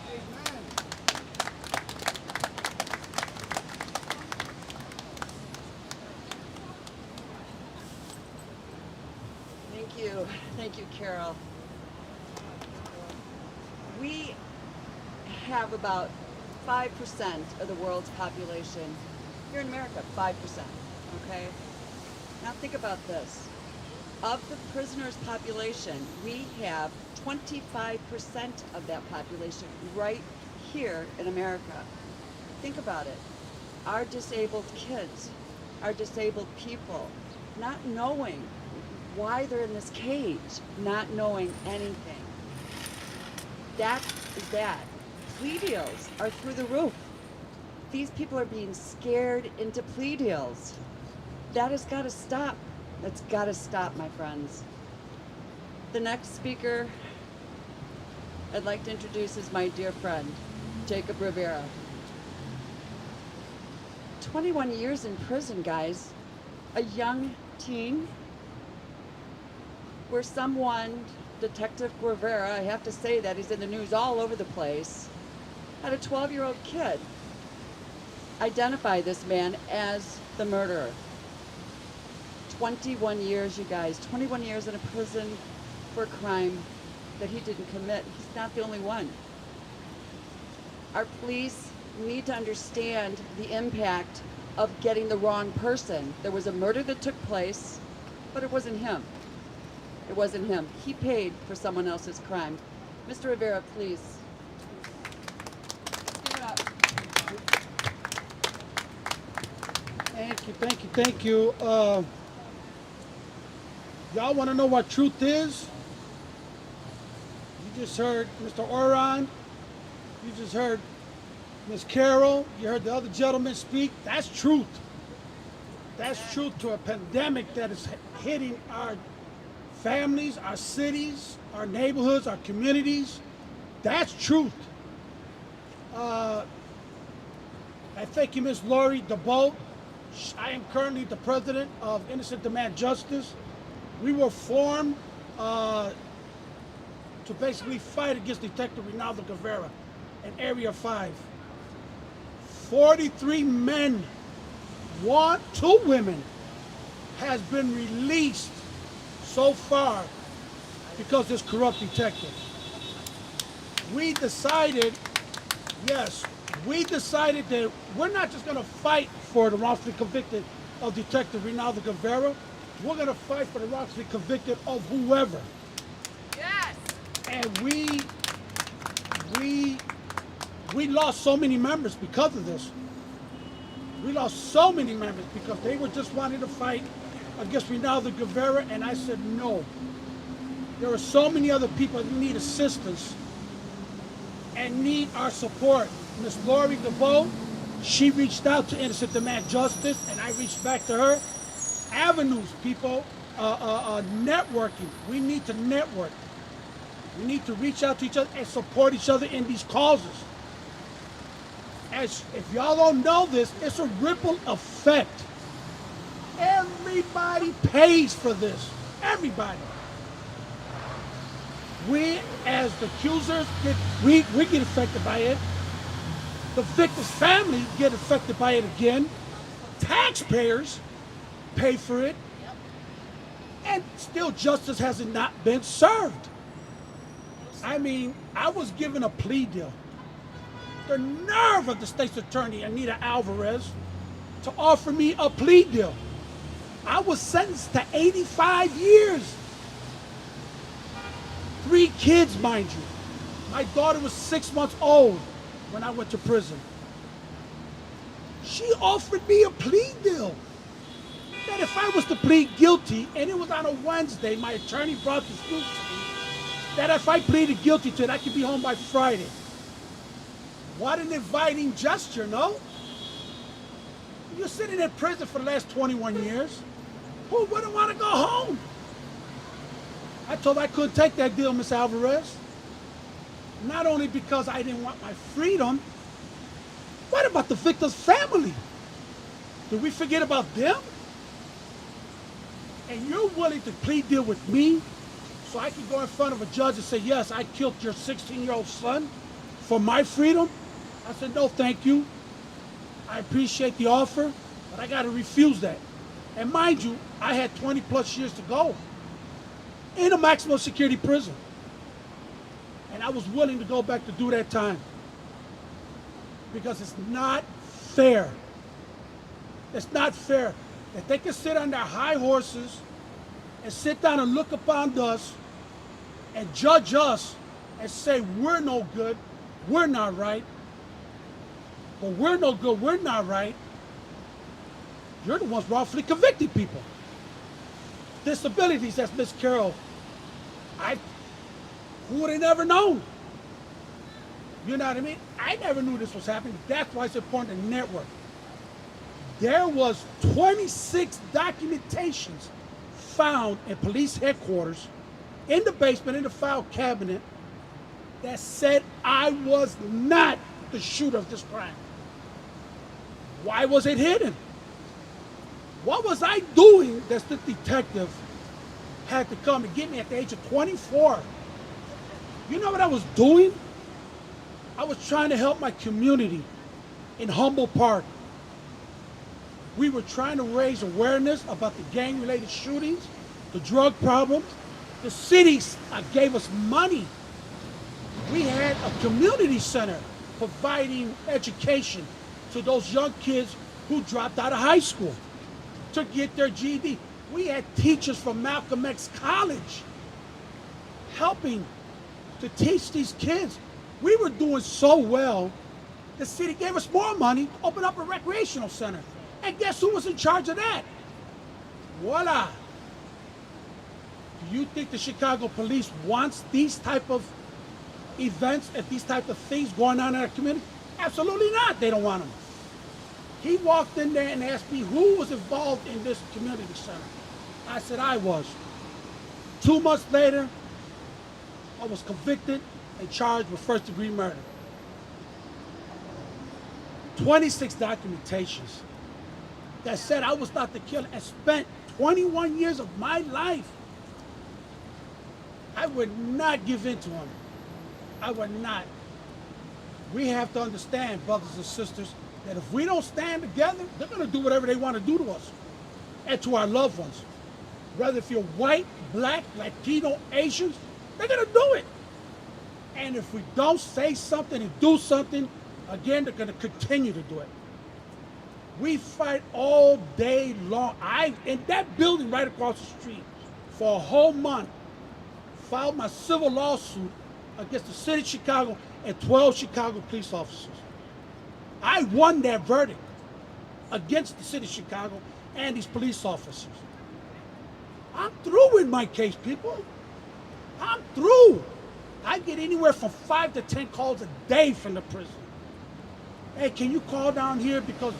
Thank you, Carol. We have about 5% of the world's population here in America, 5%, okay? Now think about this. Of the prisoners' population, we have 25% of that population right here in America. Think about it. Our disabled kids, our disabled people, not knowing why they're in this cage, not knowing anything. That is bad. Plea deals are through the roof. These people are being scared into plea deals. That has got to stop. That's got to stop, my friends. The next speaker I'd like to introduce is my dear friend, Jacob Rivera. 21 years in prison, guys. A young teen, where someone, Detective Rivera, I have to say that, he's in the news all over the place, had a 12-year-old kid identify this man as the murderer. 21 years, you guys, 21 years in a prison for a crime that he didn't commit. He's not the only one. Our police need to understand the impact of getting the wrong person. There was a murder that took place. But it wasn't him. It wasn't him. He paid for someone else's crime. Mr. Rivera, please. Give it up. Thank you. Y'all want to know what truth is? You just heard Mr. Orion. You just heard Ms. Carol. You heard the other gentleman speak. That's truth. That's truth to a pandemic that is hitting our families, our cities, our neighborhoods, our communities. That's truth. I thank you, Ms. Lori DeBolt. I am currently the president of Innocent Demand Justice. We were formed to basically fight against Detective Rinaldo Guevara in Area 5. 43 men, 2 women, has been released so far because of this corrupt detective. We decided that we're not just going to fight for the wrongfully convicted of Detective Rinaldo Guevara. We're going to fight for the wrongfully convicted of whoever. Yes! And we lost so many members because of this. We lost so many members because they were just wanting to fight against Rinaldo Guevara, and I said no. There are so many other people that need assistance and need our support. Ms. Lori DeVoe, she reached out to Innocent Demand Justice, and I reached back to her. Avenues, people, networking. We need to network. We need to reach out to each other and support each other in these causes. As if y'all don't know this, it's a ripple effect. Everybody pays for this. Everybody. We, as the accusers, we get affected by it. The victim's family get affected by it again. Taxpayers pay for it. And still justice has not been served. I mean, I was given a plea deal. The nerve of the state's attorney, Anita Alvarez, to offer me a plea deal. I was sentenced to 85 years. 3 kids, mind you. My daughter was 6 months old when I went to prison. She offered me a plea deal. That if I was to plead guilty, and it was on a Wednesday, my attorney brought this news to me, that if I pleaded guilty to it, I could be home by Friday. What an inviting gesture, no? You're sitting in prison for the last 21 years. Who wouldn't want to go home? I told her I couldn't take that deal, Miss Alvarez. Not only because I didn't want my freedom, what about the victim's family? Did we forget about them? And you're willing to plead deal with me so I can go in front of a judge and say, yes, I killed your 16-year-old son for my freedom? I said, no, thank you. I appreciate the offer, but I got to refuse that. And mind you, I had 20 plus years to go in a maximum security prison. And I was willing to go back to do that time because it's not fair. It's not fair that they can sit on their high horses and sit down and look upon us and judge us and say we're no good, we're not right. But we're no good, we're not right. You're the ones wrongfully convicting people. Disabilities, as Miss Carol, who would have never known? You know what I mean? I never knew this was happening. That's why it's important to network. There was 26 documentations found in police headquarters, in the basement, in the file cabinet, that said I was not the shooter of this crime. Why was it hidden? What was I doing that the detective had to come and get me at the age of 24? You know what I was doing? I was trying to help my community in Humboldt Park. We were trying to raise awareness about the gang-related shootings, the drug problems. The cities gave us money. We had a community center providing education to those young kids who dropped out of high school to get their GED. We had teachers from Malcolm X College helping to teach these kids. We were doing so well, the city gave us more money to open up a recreational center. And guess who was in charge of that? Voila. Do you think the Chicago police wants these type of events and these type of things going on in our community? Absolutely not. They don't want them. He walked in there and asked me who was involved in this community center. I said I was. 2 months later, I was convicted and charged with first-degree murder. 26 documentations that said I was not the killer, and spent 21 years of my life. I would not give in to him. I would not. We have to understand, brothers and sisters, that if we don't stand together, they're going to do whatever they want to do to us and to our loved ones. Whether if you're white, black, Latino, Asians, they're going to do it. And if we don't say something and do something, again, they're going to continue to do it. We fight all day long. In that building right across the street, for a whole month, filed my civil lawsuit against the city of Chicago and 12 Chicago police officers. I won that verdict against the city of Chicago and these police officers. I'm through with my case, people. I'm through. I get anywhere from 5 to 10 calls a day from the prison. Hey, can you call down here because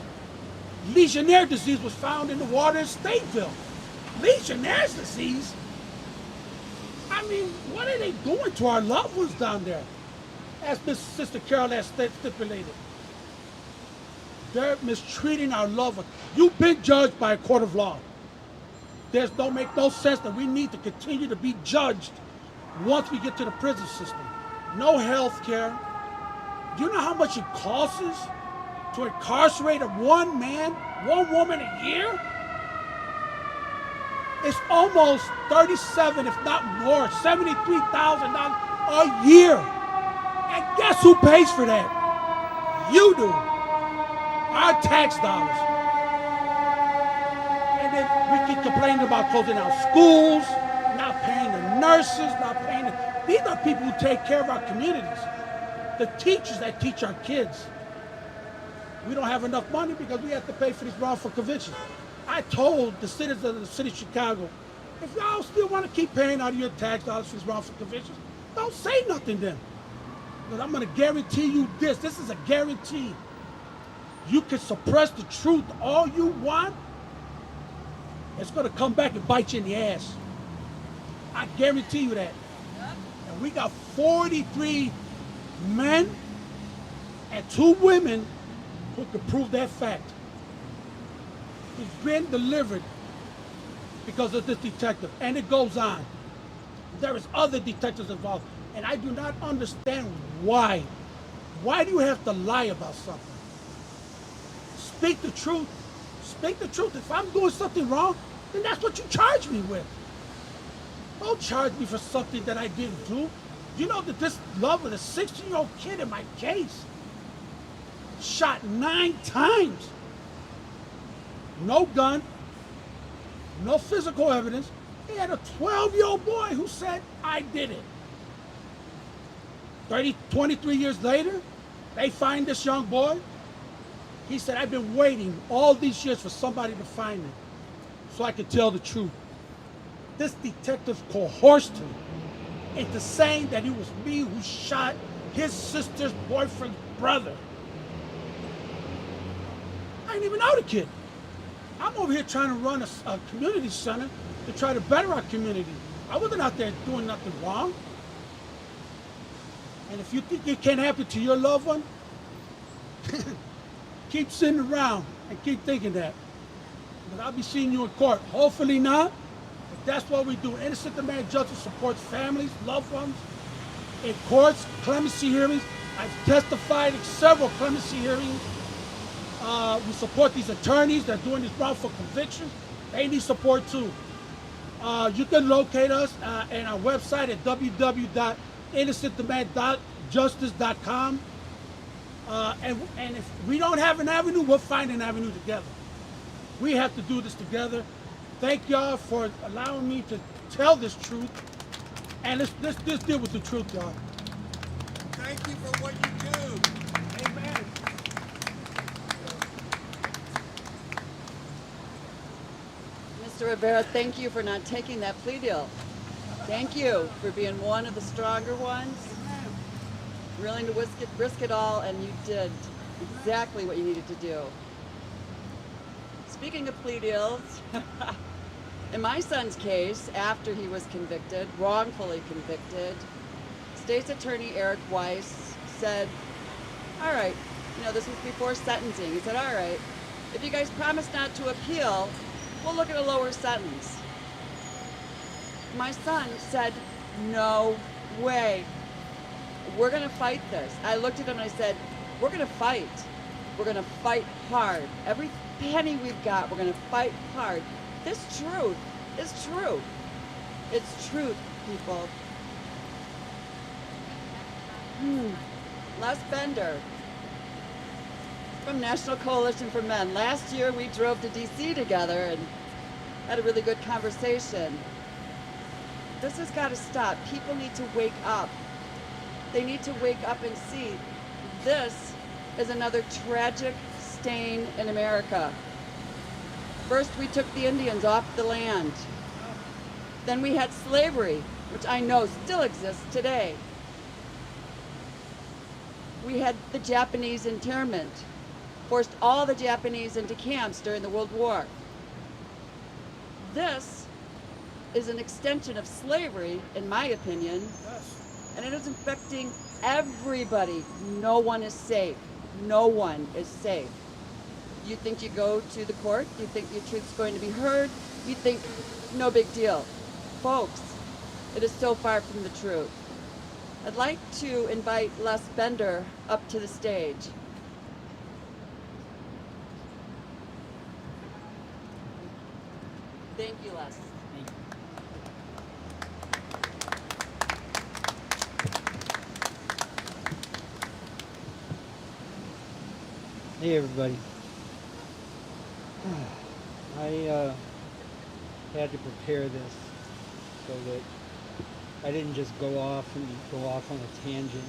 Legionnaire disease was found in the water in Stateville? Legionnaire's disease? I mean, what are they doing to our loved ones down there? As Miss Sister Carol has stipulated. They're mistreating our loved ones. You've been judged by a court of law. Don't make no sense that we need to continue to be judged once we get to the prison system. No health care. Do you know how much it costs us to incarcerate one man, one woman a year? It's almost 37, if not more, $73,000 a year. And guess who pays for that? You do. Our tax dollars. And then we keep complaining about closing out schools, not paying the nurses, not paying these are people who take care of our communities. The teachers that teach our kids. We don't have enough money because we have to pay for these wrongful convictions. I told the citizens of the city of Chicago, if y'all still want to keep paying out of your tax dollars for these wrongful convictions, don't say nothing then. But I'm going to guarantee you this. This is a guarantee. You can suppress the truth all you want. It's going to come back and bite you in the ass. I guarantee you that. And we got 43 men and 2 women who can prove that fact. It's been delivered because of this detective. And it goes on. There is other detectives involved. And I do not understand why. Why do you have to lie about something? Speak the truth. Speak the truth. If I'm doing something wrong, then that's what you charge me with. Don't charge me for something that I didn't do. You know that this love with a 16-year-old kid in my case shot 9 times. No gun, no physical evidence. He had a 12-year-old boy who said, I did it. 23 years later, they find this young boy. He said, I've been waiting all these years for somebody to find me so I could tell the truth. This detective coerced him into saying that it was me who shot his sister's boyfriend's brother. I didn't even know the kid. I'm over here trying to run a community center to try to better our community. I wasn't out there doing nothing wrong. And if you think it can't happen to your loved one, keep sitting around and keep thinking that. But I'll be seeing you in court. Hopefully not. But that's what we do. Innocent Demand Justice supports families, loved ones, in courts, clemency hearings. I've testified in several clemency hearings. We support these attorneys that are doing these wrongful convictions. They need support too. You can locate us at our website at www.innocentdemandjustice.com. And if we don't have an avenue, we'll find an avenue together. We have to do this together. Thank y'all for allowing me to tell this truth. And let's deal with the truth, y'all. Thank you for what you do. Amen. Mr. Rivera, thank you for not taking that plea deal. Thank you for being one of the stronger ones, willing to risk it all, and you did exactly what you needed to do. Speaking of plea deals, in my son's case, after he was convicted, wrongfully convicted, State's Attorney Eric Weiss said, all right, this was before sentencing. He said, all right, if you guys promise not to appeal, we'll look at a lower sentence. My son said, no way. We're going to fight this. I looked at him and I said, we're going to fight. We're going to fight hard. Every penny we've got, we're going to fight hard. This truth is true. It's truth, people. Les Bender from National Coalition for Men. Last year we drove to DC together and had a really good conversation. This has got to stop. People need to wake up. They need to wake up and see this is another tragic stain in America. First, we took the Indians off the land. Then we had slavery, which I know still exists today. We had the Japanese internment, forced all the Japanese into camps during the World War. This is an extension of slavery, in my opinion, and it is affecting everybody. No one is safe. No one is safe. You think you go to the court, you think your truth's going to be heard, you think no big deal. Folks, it is so far from the truth. I'd like to invite Les Bender up to the stage. Thank you, Les. Hey everybody. I had to prepare this so that I didn't just go off on a tangent.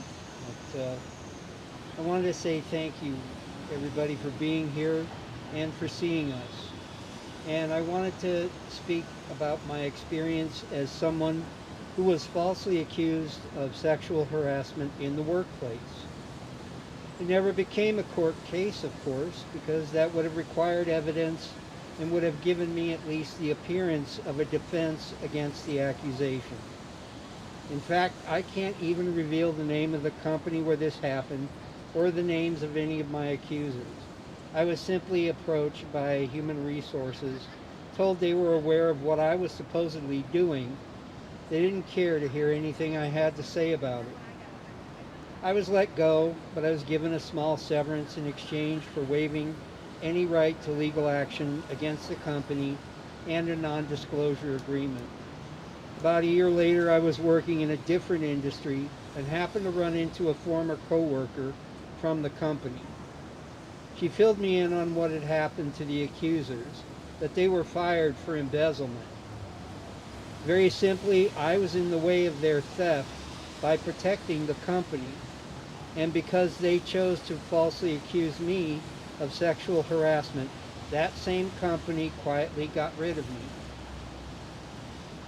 But I wanted to say thank you everybody for being here and for seeing us. And I wanted to speak about my experience as someone who was falsely accused of sexual harassment in the workplace. It never became a court case, of course, because that would have required evidence and would have given me at least the appearance of a defense against the accusation. In fact, I can't even reveal the name of the company where this happened or the names of any of my accusers. I was simply approached by Human Resources, told they were aware of what I was supposedly doing. They didn't care to hear anything I had to say about it. I was let go, but I was given a small severance in exchange for waiving any right to legal action against the company and a non-disclosure agreement. About a year later, I was working in a different industry and happened to run into a former co-worker from the company. She filled me in on what had happened to the accusers, that they were fired for embezzlement. Very simply, I was in the way of their theft by protecting the company, and because they chose to falsely accuse me of sexual harassment, that same company quietly got rid of me.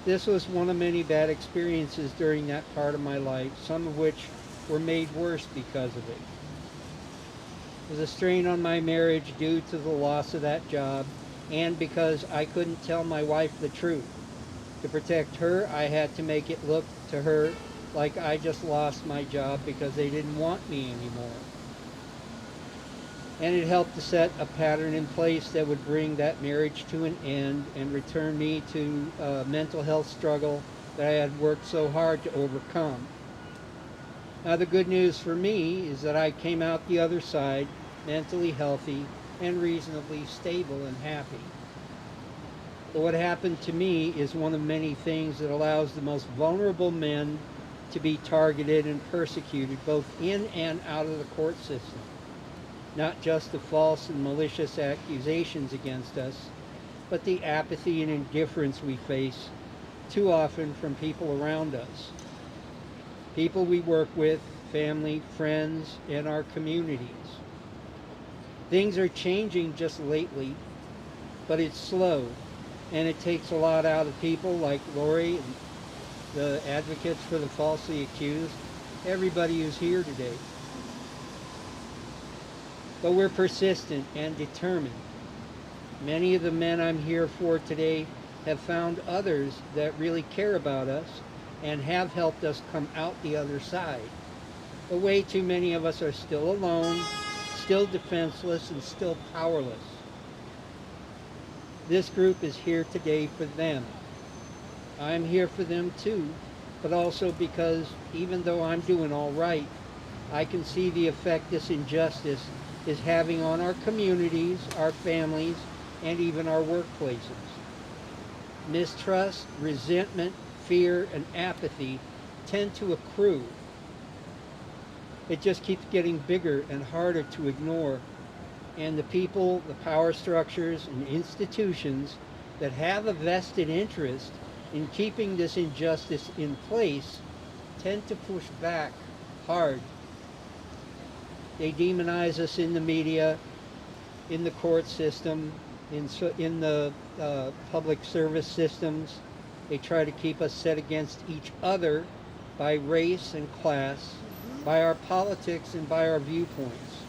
This was one of many bad experiences during that part of my life, some of which were made worse because of it. There was a strain on my marriage due to the loss of that job, and because I couldn't tell my wife the truth. To protect her, I had to make it look to her like I just lost my job because they didn't want me anymore. And it helped to set a pattern in place that would bring that marriage to an end and return me to a mental health struggle that I had worked so hard to overcome. Now the good news for me is that I came out the other side mentally healthy and reasonably stable and happy. But what happened to me is one of many things that allows the most vulnerable men to be targeted and persecuted both in and out of the court system. Not just the false and malicious accusations against us, but the apathy and indifference we face too often from people around us. People we work with, family, friends, and our communities. Things are changing just lately, but it's slow, and it takes a lot out of people like Lori and the advocates for the falsely accused, everybody who's here today. But we're persistent and determined. Many of the men I'm here for today have found others that really care about us and have helped us come out the other side. But way too many of us are still alone, still defenseless, and still powerless. This group is here today for them. I'm here for them too, but also because even though I'm doing all right, I can see the effect this injustice is having on our communities, our families, and even our workplaces. Mistrust, resentment, fear, and apathy tend to accrue. It just keeps getting bigger and harder to ignore. And the people, the power structures, and institutions that have a vested interest in keeping this injustice in place tend to push back hard. They demonize us in the media, in the court system, in the public service systems. They try to keep us set against each other by race and class, by our politics and by our viewpoints.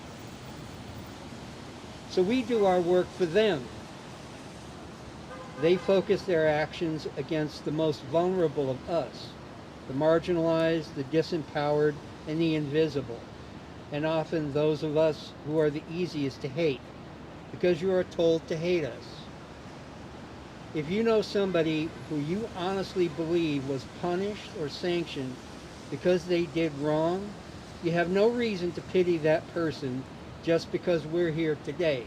So we do our work for them. They focus their actions against the most vulnerable of us, the marginalized, the disempowered, and the invisible, and often those of us who are the easiest to hate, because you are told to hate us. If you know somebody who you honestly believe was punished or sanctioned because they did wrong, you have no reason to pity that person just because we're here today.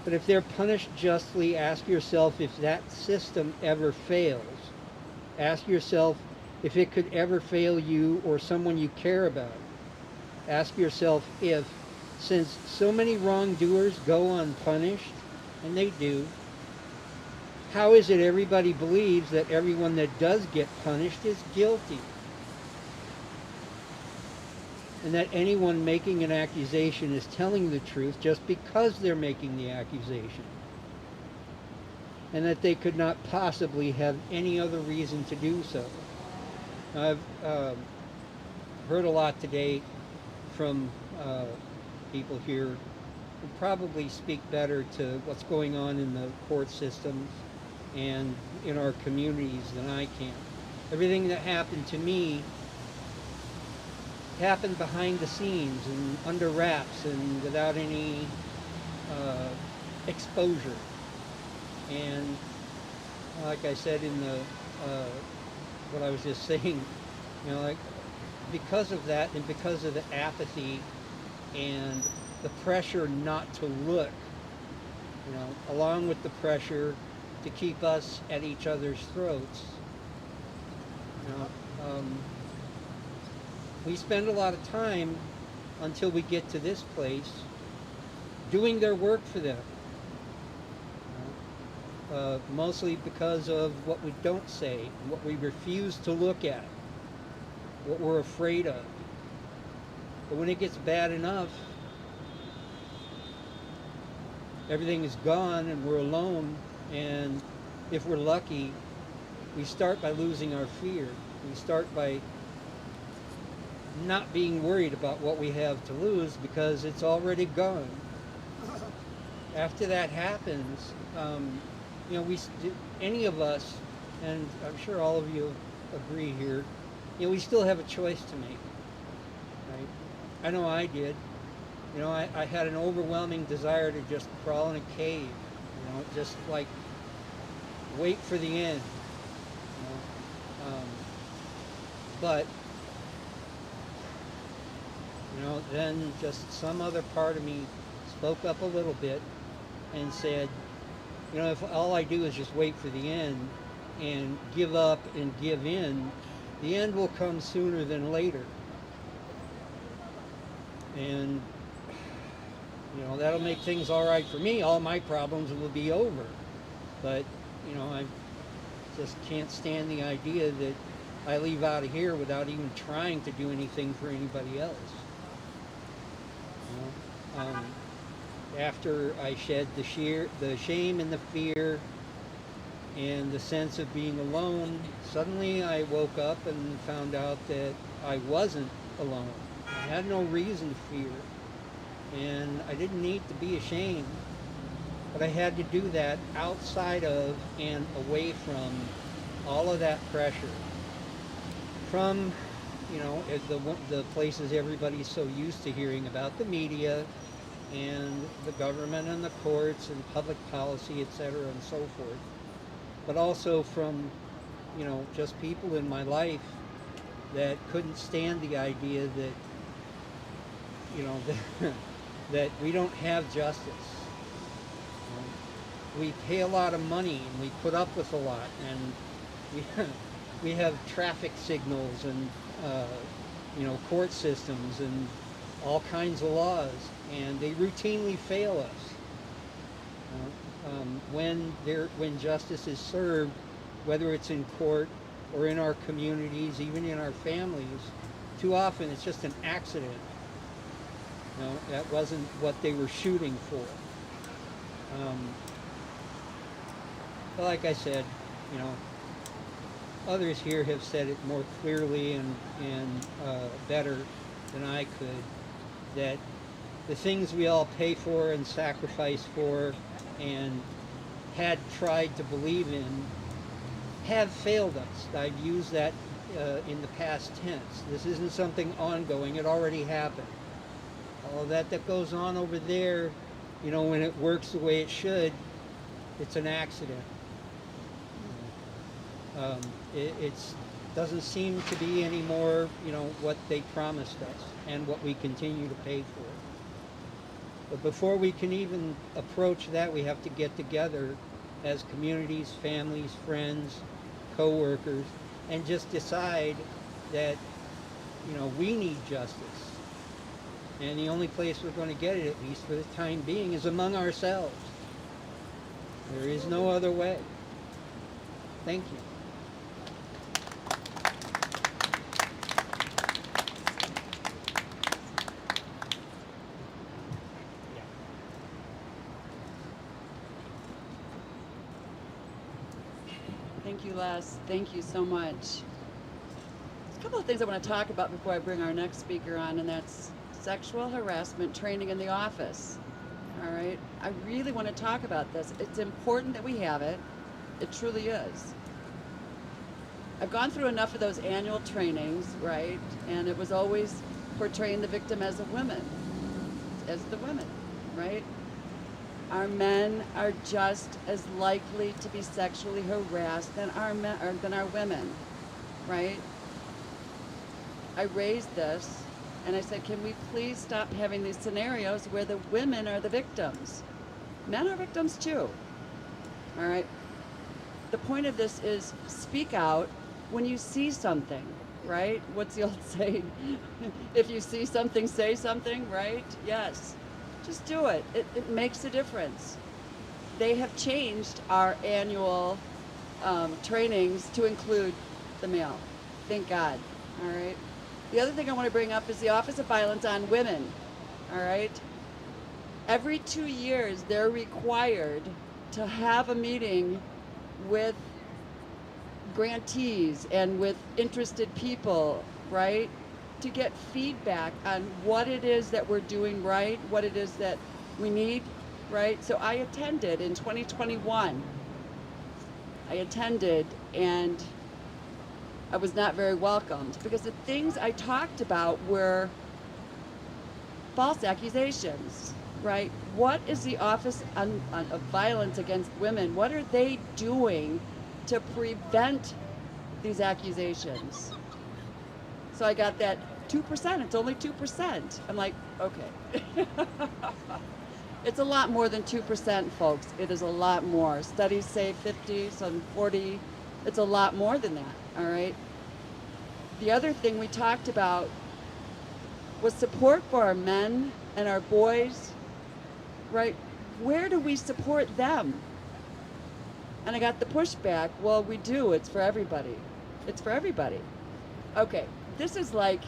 But if they're punished justly, ask yourself if that system ever fails. Ask yourself if it could ever fail you or someone you care about. Ask yourself if, since so many wrongdoers go unpunished, and they do, how is it everybody believes that everyone that does get punished is guilty? And that anyone making an accusation is telling the truth just because they're making the accusation. And that they could not possibly have any other reason to do so. I've heard a lot today from people here who probably speak better to what's going on in the court systems and in our communities than I can. Everything that happened to me happened behind the scenes and under wraps and without any exposure. And like I said in the what I was just saying, you know, like because of that and because of the apathy and the pressure not to look, you know, along with the pressure to keep us at each other's throats, you know, we spend a lot of time until we get to this place doing their work for them. Mostly because of what we don't say, what we refuse to look at, what we're afraid of. But when it gets bad enough, everything is gone and we're alone, and if we're lucky, we start by losing our fear. We start by not being worried about what we have to lose because it's already gone. After that happens, you know, any of us, and I'm sure all of you agree here, you know, we still have a choice to make, right? I know I did. You know, I had an overwhelming desire to just crawl in a cave, you know, just like wait for the end, you know? But you know, then just some other part of me spoke up a little bit and said, you know, if all I do is just wait for the end and give up and give in, the end will come sooner than later. And You know, that'll make things all right for me. All my problems will be over. But, you know, I just can't stand the idea that I leave out of here without even trying to do anything for anybody else. You know? After I shed the shame and the fear and the sense of being alone, suddenly I woke up and found out that I wasn't alone. I had no reason to fear, and I didn't need to be ashamed, but I had to do that outside of and away from all of that pressure. From, you know, the places everybody's so used to hearing about, the media and the government and the courts and public policy, etc., and so forth. But also from, you know, just people in my life that couldn't stand the idea that, you know, that we don't have justice. We pay a lot of money and we put up with a lot, and we have traffic signals and you know, court systems and all kinds of laws, and they routinely fail us. When justice is served, whether it's in court or in our communities, even in our families, too often it's just an accident. You know, that wasn't what they were shooting for. But like I said, you know, others here have said it more clearly and better than I could, that the things we all pay for and sacrifice for and had tried to believe in have failed us. I've used that in the past tense. This isn't something ongoing. It already happened. All of that goes on over there, you know, when it works the way it should, it's an accident. It doesn't seem to be anymore, you know, what they promised us and what we continue to pay for. But before we can even approach that, we have to get together as communities, families, friends, co-workers, and just decide that, you know, we need justice. And the only place we're going to get it, at least for the time being, is among ourselves. There is no other way. Thank you. Thank you, Les. Thank you so much. There's a couple of things I want to talk about before I bring our next speaker on, and that's sexual harassment training in the office. All right? I really want to talk about this. It's important that we have it. It truly is. I've gone through enough of those annual trainings, right? And it was always portraying the victim as a woman, as the women, right? Our men are just as likely to be sexually harassed than our men, or than our women, right? I raised this and I said, can we please stop having these scenarios where the women are the victims? Men are victims too, all right? The point of this is speak out when you see something, right? What's the old saying? If you see something, say something, right? Yes. Just do it. It makes a difference. They have changed our annual trainings to include the male. Thank God. All right. The other thing I want to bring up is the Office of Violence on Women. All right. Every 2 years, they're required to have a meeting with grantees and with interested people, right? To get feedback on what it is that we're doing right, what it is that we need, right? So I attended in 2021. I attended and I was not very welcomed because the things I talked about were false accusations, right? What is the Office of Violence Against Women? What are they doing to prevent these accusations? So I got that 2%, it's only 2%. I'm like, okay. It's a lot more than 2%, folks. It is a lot more. Studies say 50, some 40. It's a lot more than that, all right? The other thing we talked about was support for our men and our boys right? Where do we support them? And I got the pushback, well, we do, it's for everybody. It's for everybody. Okay, this is like,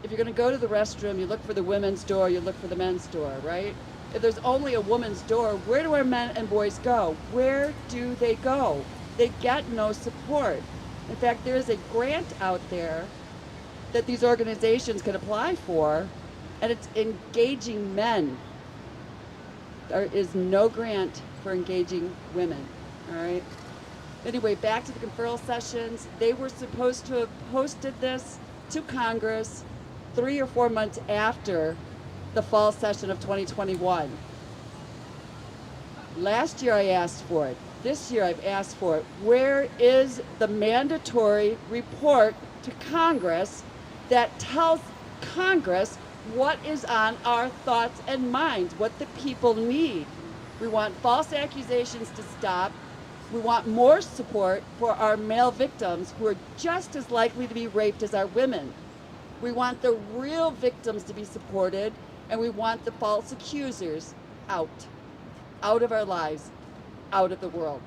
if you're gonna go to the restroom, you look for the women's door, you look for the men's door, right? If there's only a woman's door, where do our men and boys go? Where do they go? They get no support. In fact, there is a grant out there that these organizations can apply for, and it's engaging men. There is no grant for engaging women, all right? Anyway, back to the conferral sessions. They were supposed to have posted this to Congress 3 or 4 months after the fall session of 2021. Last year I asked for it. This year I've asked for it. Where is the mandatory report to Congress that tells Congress what is on our thoughts and minds, what the people need? We want false accusations to stop. We want more support for our male victims who are just as likely to be raped as our women. We want the real victims to be supported, and we want the false accusers out of our lives, out of the world.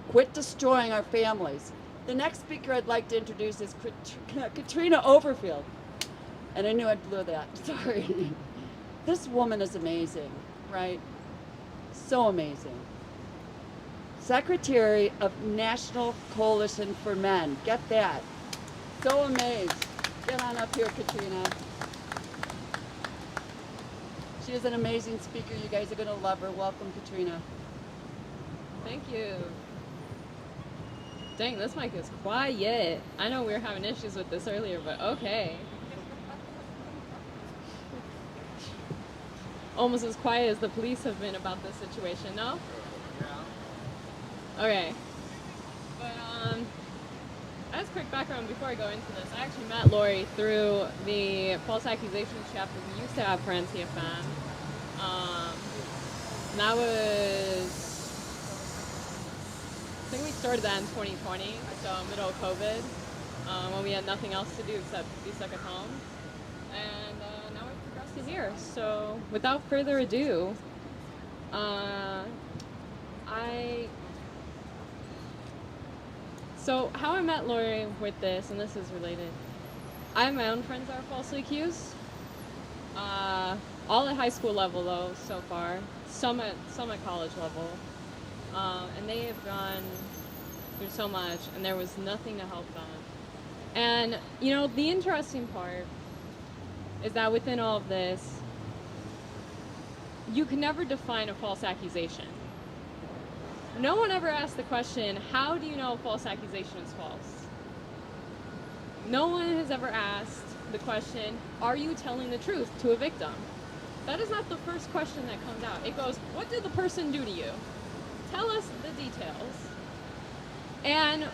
Quit destroying our families. The next speaker I'd like to introduce is Katrina Overfield. And I knew I blew that, sorry. This woman is amazing, right? So amazing. Secretary of National Coalition for Men. Get that. So amazed. Get on up here, Katrina. She is an amazing speaker. You guys are going to love her. Welcome, Katrina. Thank you. Dang, this mic is quiet. I know we were having issues with this earlier, but okay. Almost as quiet as the police have been about this situation, no? Okay. But, as quick background before I go into this, I actually met Lori through the false accusations chapter we used to have for NTFM. And that was, I think we started that in 2020, so middle of COVID, when we had nothing else to do except be stuck at home. And now we've progressed to here. So without further ado, So how I met Lori with this, and this is related, I have my own friends that are falsely accused. All at high school level though, so far. Some at college level. And they have gone through so much, and there was nothing to help them. And, you know, the interesting part is that within all of this, you can never define a false accusation. No one ever asked the question, how do you know a false accusation is false? No one has ever asked the question, are you telling the truth to a victim? That is not the first question that comes out. It goes, what did the person do to you? Tell us the details. And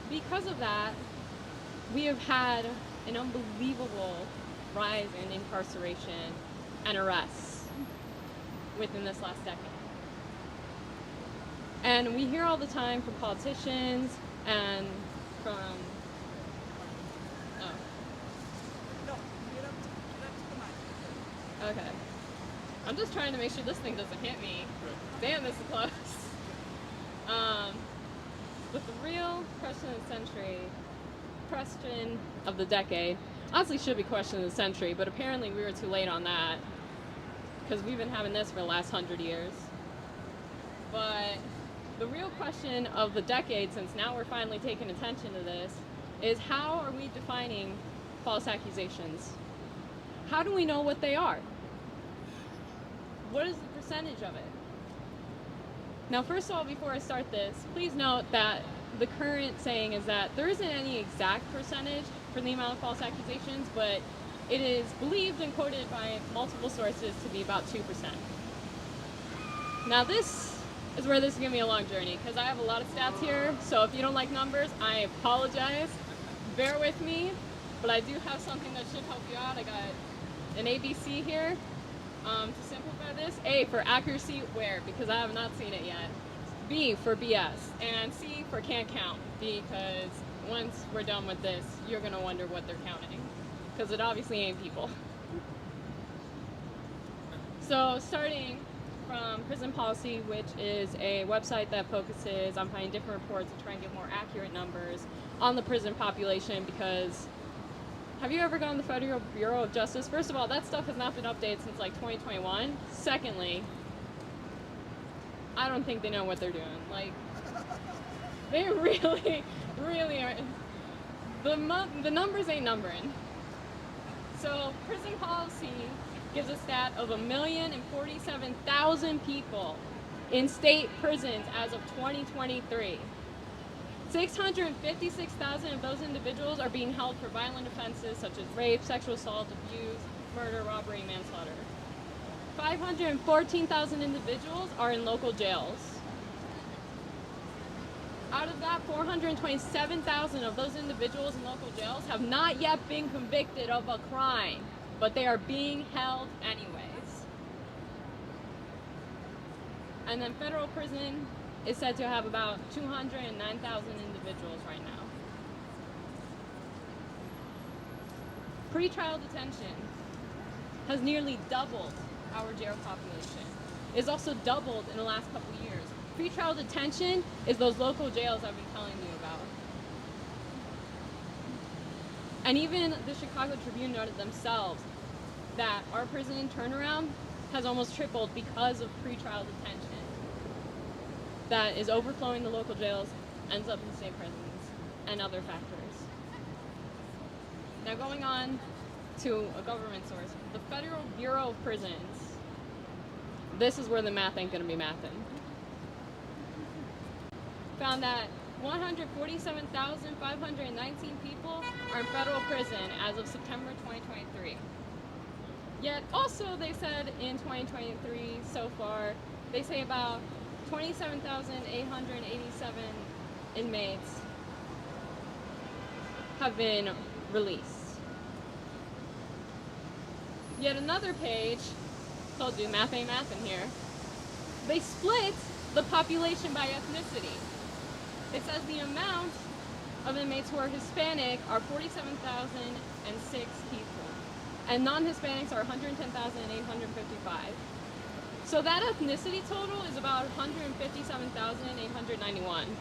because of that, we have had an unbelievable rise in incarceration and arrests within this last decade. And we hear all the time from politicians and from, okay. I'm just trying to make sure this thing doesn't hit me. Damn, this is close. But the real question of the century, question of the decade, honestly should be question of the century, but apparently we were too late on that because we've been having this for the last 100 years. But the real question of the decade, since now we're finally taking attention to this, is how are we defining false accusations? How do we know what they are? What is the percentage of it? Now, first of all, before I start this, please note that the current saying is that there isn't any exact percentage for the amount of false accusations, but it is believed and quoted by multiple sources to be about 2%. Now, this is where this is going to be a long journey, because I have a lot of stats here, so if you don't like numbers, I apologize. Bear with me, but I do have something that should help you out. I got an ABC here. To simplify this, A for accuracy, where, because I have not seen it yet. B for BS, and C for can't count, because once we're done with this, you're going to wonder what they're counting, because it obviously ain't people. So starting from Prison Policy, which is a website that focuses on finding different reports to try and get more accurate numbers on the prison population, because have you ever gone to the Federal Bureau of Justice? First of all, that stuff has not been updated since like 2021. Secondly, I don't think they know what they're doing. Like, they really, really are. The numbers ain't numbering. So Prison Policy gives a stat of 1,047,000 people in state prisons as of 2023. 656,000 of those individuals are being held for violent offenses such as rape, sexual assault, abuse, murder, robbery, and manslaughter. 514,000 individuals are in local jails. Out of that, 427,000 of those individuals in local jails have not yet been convicted of a crime, but they are being held anyways. And then federal prison is said to have about 209,000 individuals right now. Pretrial detention has nearly doubled our jail population. It's also doubled in the last couple of years. Pretrial detention is those local jails I've been telling you about. And even the Chicago Tribune noted themselves that our prison turnaround has almost tripled because of pretrial detention. That is overflowing the local jails, ends up in state prisons, and other factors. Now going on to a government source, the Federal Bureau of Prisons. This is where the math ain't gonna be mathin'. Found that 147,519 people are in federal prison as of September 2023. Yet also they said in 2023 so far, they say about 27,887 inmates have been released. Yet another page, told you math ain't mathin' here, they split the population by ethnicity. It says the amount of inmates who are Hispanic are 47,006 people, and non-Hispanics are 110,855. So that ethnicity total is about 157,891.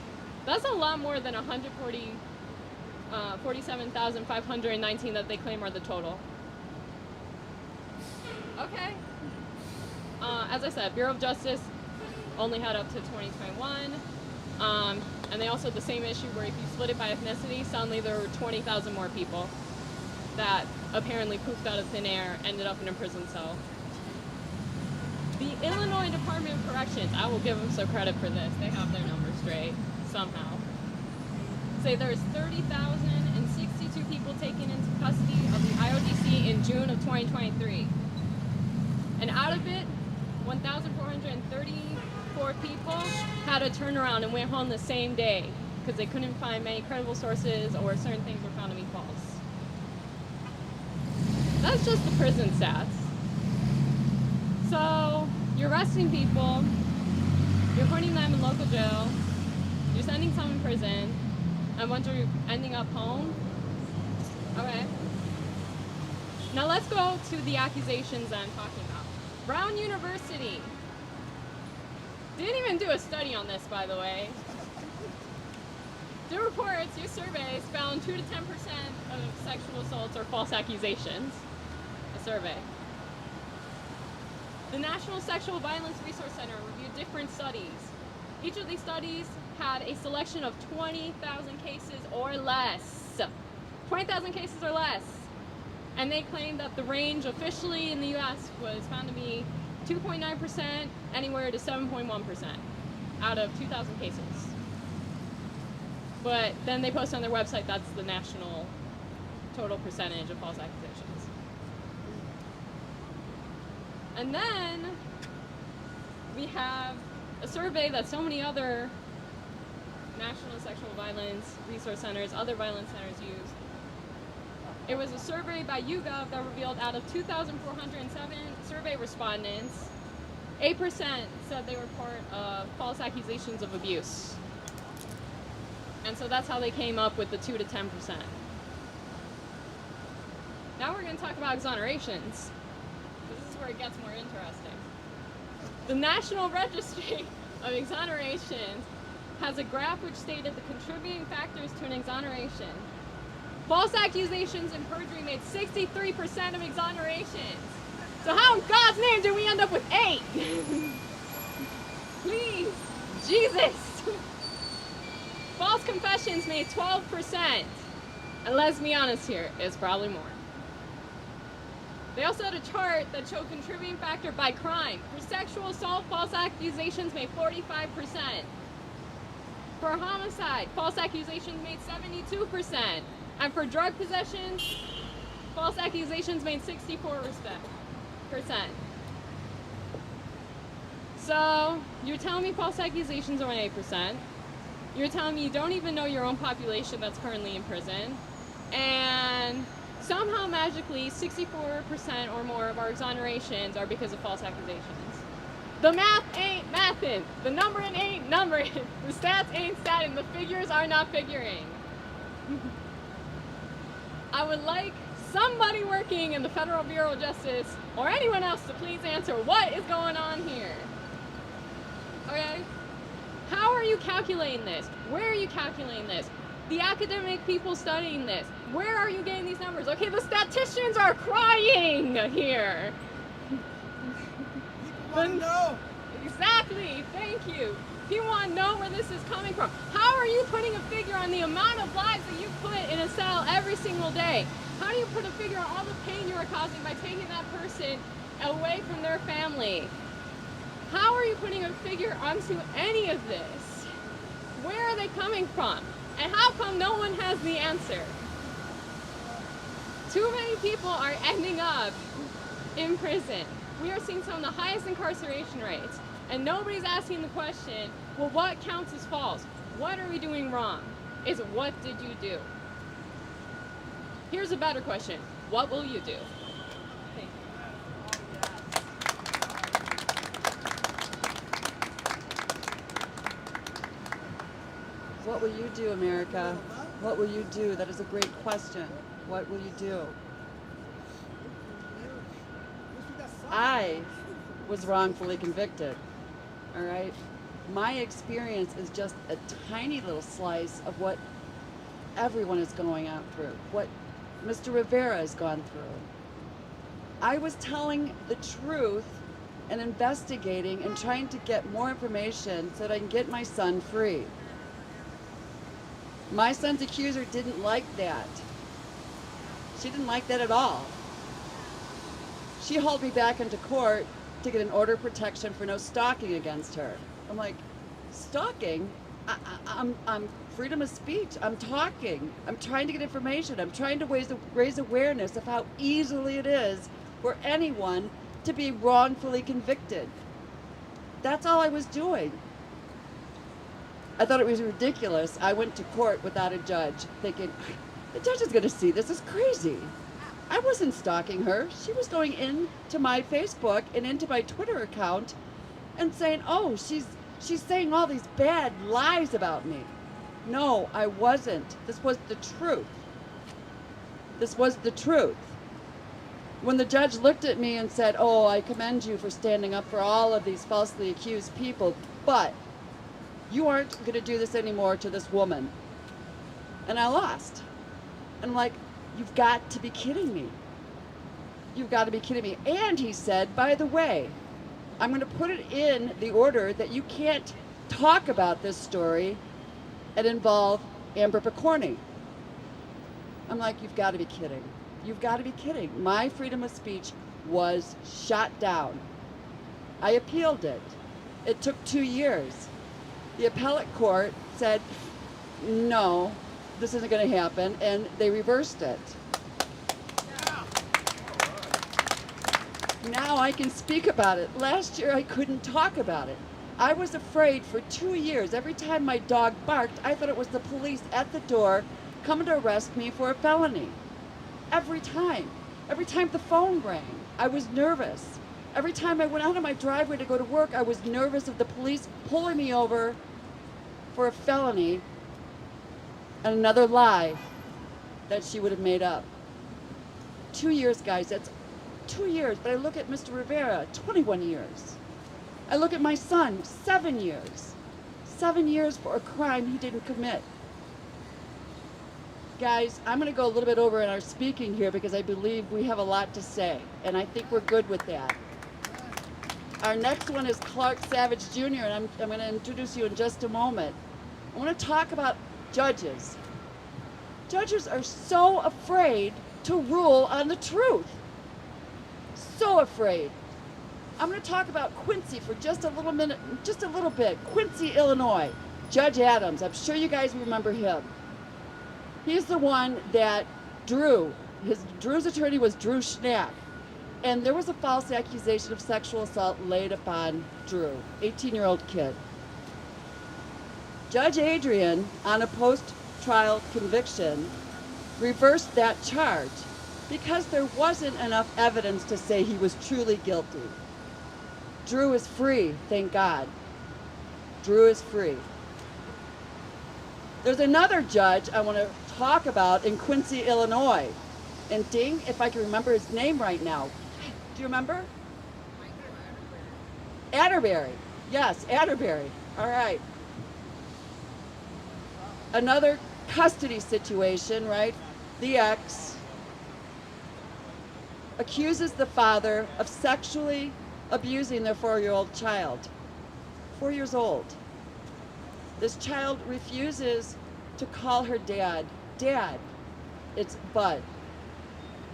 That's a lot more than 47,519 that they claim are the total. Okay. As I said, Bureau of Justice only had up to 2021. And they also had the same issue where if you split it by ethnicity, suddenly there were 20,000 more people that apparently poofed out of thin air, ended up in a prison cell. The Illinois Department of Corrections, I will give them some credit for this. They have their numbers straight, somehow. Say there's 30,062 people taken into custody of the IODC in June of 2023. And out of it, 1,434 people had a turnaround and went home the same day because they couldn't find many credible sources or certain things were found to be false. That's just the prison stats. So you're arresting people, you're putting them in local jail, you're sending some in prison, and once you're ending up home. Okay. Now let's go to the accusations that I'm talking about. Brown University didn't even do a study on this, by the way. Their reports, your surveys, found 2 to 10% of sexual assaults or false accusations. A survey. The National Sexual Violence Resource Center reviewed different studies. Each of these studies had a selection of 20,000 cases or less. 20,000 cases or less. And they claimed that the range officially in the US was found to be 2.9% anywhere to 7.1% out of 2,000 cases. But then they post on their website that's the national total percentage of false accusations. And then we have a survey that so many other national sexual violence resource centers, other violence centers use. It was a survey by YouGov that revealed out of 2,407 survey respondents, 8% said they were part of false accusations of abuse. And so that's how they came up with the 2 to 10%. Now we're going to talk about exonerations. This is where it gets more interesting. The National Registry of Exonerations has a graph which stated the contributing factors to an exoneration. False accusations and perjury made 63% of exonerations. So how in God's name did we end up with 8? Please, Jesus. False confessions made 12%. And let's be honest here, it's probably more. They also had a chart that showed contributing factor by crime. For sexual assault, false accusations made 45%. For homicide, false accusations made 72%. And for drug possession, false accusations made 64%. So, you're telling me false accusations are only 8%. You're telling me you don't even know your own population that's currently in prison. And somehow magically 64% or more of our exonerations are because of false accusations. The math ain't mathin'. The numbering ain't numbering. The stats ain't statting. The figures are not figuring. I would like somebody working in the Federal Bureau of Justice or anyone else to please answer what is going on here. Okay? How are you calculating this? Where are you calculating this? The academic people studying this, where are you getting these numbers? Okay, the statisticians are crying here. People want to know. Exactly, thank you. People want to know where this is coming from. How are you putting a figure on the amount of lives that you put in a cell every single day? How do you put a figure on all the pain you are causing by taking that person away from their family? How are you putting a figure onto any of this? Where are they coming from? And how come no one has the answer? Too many people are ending up in prison. We are seeing some of the highest incarceration rates. And nobody's asking the question, well, what counts as false? What are we doing wrong? It's what did you do? Here's a better question. What will you do? Thank you. What will you do, America? What will you do? That is a great question. What will you do? I was wrongfully convicted, all right? My experience is just a tiny little slice of what everyone is going out through, what Mr. Rivera has gone through. I was telling the truth and investigating and trying to get more information so that I can get my son free. My son's accuser didn't like that. She didn't like that at all. She hauled me back into court to get an order of protection for no stalking against her. I'm like, stalking? I'm freedom of speech. I'm talking. I'm trying to get information. I'm trying to raise awareness of how easily it is for anyone to be wrongfully convicted. That's all I was doing. I thought it was ridiculous. I went to court without a judge, thinking, the judge is going to see this. It's crazy. I wasn't stalking her. She was going into my Facebook and into my Twitter account and saying, oh, she's saying all these bad lies about me. No, I wasn't. This was the truth. This was the truth. When the judge looked at me and said, oh, I commend you for standing up for all of these falsely accused people, but you aren't going to do this anymore to this woman. And I lost. And I'm like, you've got to be kidding me. You've got to be kidding me. And he said, by the way, I'm going to put it in the order that you can't talk about this story and involve Amber Picorni. I'm like, you've got to be kidding. You've got to be kidding. My freedom of speech was shot down. I appealed it. It took 2 years. The appellate court said, no, this isn't going to happen, and they reversed it. Now I can speak about it. Last year I couldn't talk about it. I was afraid for 2 years. Every time my dog barked, I thought it was the police at the door coming to arrest me for a felony. Every time. Every time the phone rang, I was nervous. Every time I went out of my driveway to go to work, I was nervous of the police pulling me over for a felony and another lie that she would have made up. 2 years, guys, that's 2 years, but I look at Mr. Rivera, 21 years. I look at my son, 7 years. 7 years for a crime he didn't commit. Guys, I'm going to go a little bit over in our speaking here because I believe we have a lot to say, and I think we're good with that. Our next one is Clark Savage Jr., and I'm going to introduce you in just a moment. I want to talk about judges. Judges are so afraid to rule on the truth. So afraid. I'm going to talk about Quincy for just a little minute, just a little bit. Quincy, Illinois. Judge Adams, I'm sure you guys remember him. He's the one that Drew's attorney was Drew Schnapp. And there was a false accusation of sexual assault laid upon Drew, 18-year-old kid. Judge Adrian, on a post-trial conviction, reversed that charge because there wasn't enough evidence to say he was truly guilty. Drew is free, thank God. Drew is free. There's another judge I want to talk about in Quincy, Illinois. And ding, if I can remember his name right now. Do you remember? Atterbury. Yes, Atterbury. All right. Another custody situation, right? The ex accuses the father of sexually abusing their 4-year-old child. 4 years old. This child refuses to call her dad. Dad. It's Bud.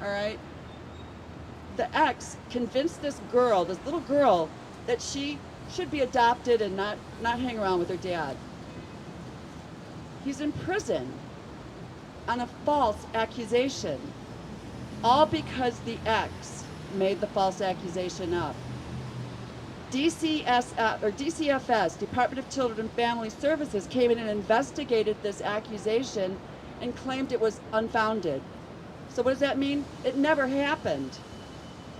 All right? The ex convinced this girl, this little girl, that she should be adopted and not hang around with her dad. He's in prison on a false accusation, all because the ex made the false accusation up. DCFS, Department of Children and Family Services, came in and investigated this accusation and claimed it was unfounded. So what does that mean? It never happened.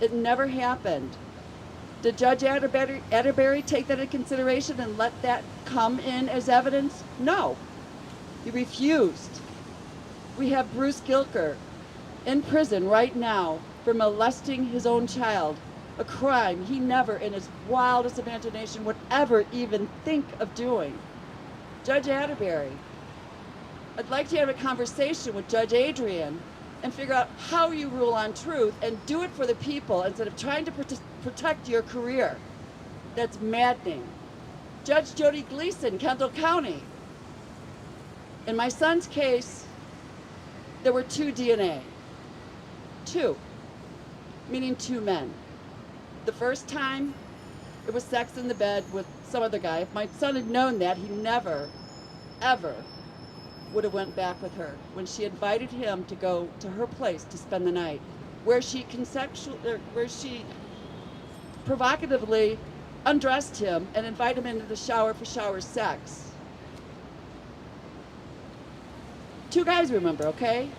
It never happened. Did Judge Atterbury take that into consideration and let that come in as evidence? No. He refused. We have Bruce Gilker in prison right now for molesting his own child, a crime he never in his wildest imagination would ever even think of doing. Judge Atterbury, I'd like to have a conversation with Judge Adrian and figure out how you rule on truth and do it for the people instead of trying to protect your career. That's maddening. Judge Jody Gleason, Kendall County. In my son's case, there were 2 DNA. 2, meaning 2 men. The first time, it was sex in the bed with some other guy. If my son had known that, he never, ever would have went back with her when she invited him to go to her place to spend the night, where she provocatively undressed him and invited him into the shower for shower sex. 2 guys, remember, okay?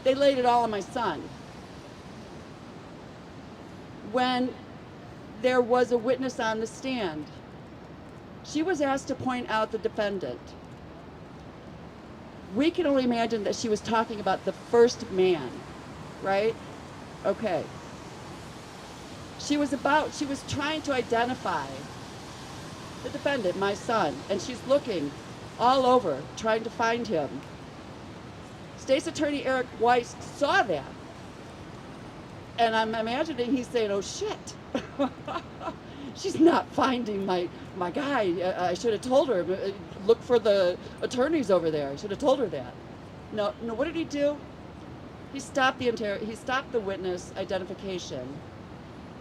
They laid it all on my son. When there was a witness on the stand, she was asked to point out the defendant. We can only imagine that she was talking about the first man, right? Okay. She was trying to identify the defendant, my son, and she's looking all over, trying to find him. State's Attorney Eric Weiss saw that. And I'm imagining he's saying, oh shit, she's not finding my guy. I should have told her, look for the attorneys over there. I should have told her that. No, what did he do? He stopped the witness identification.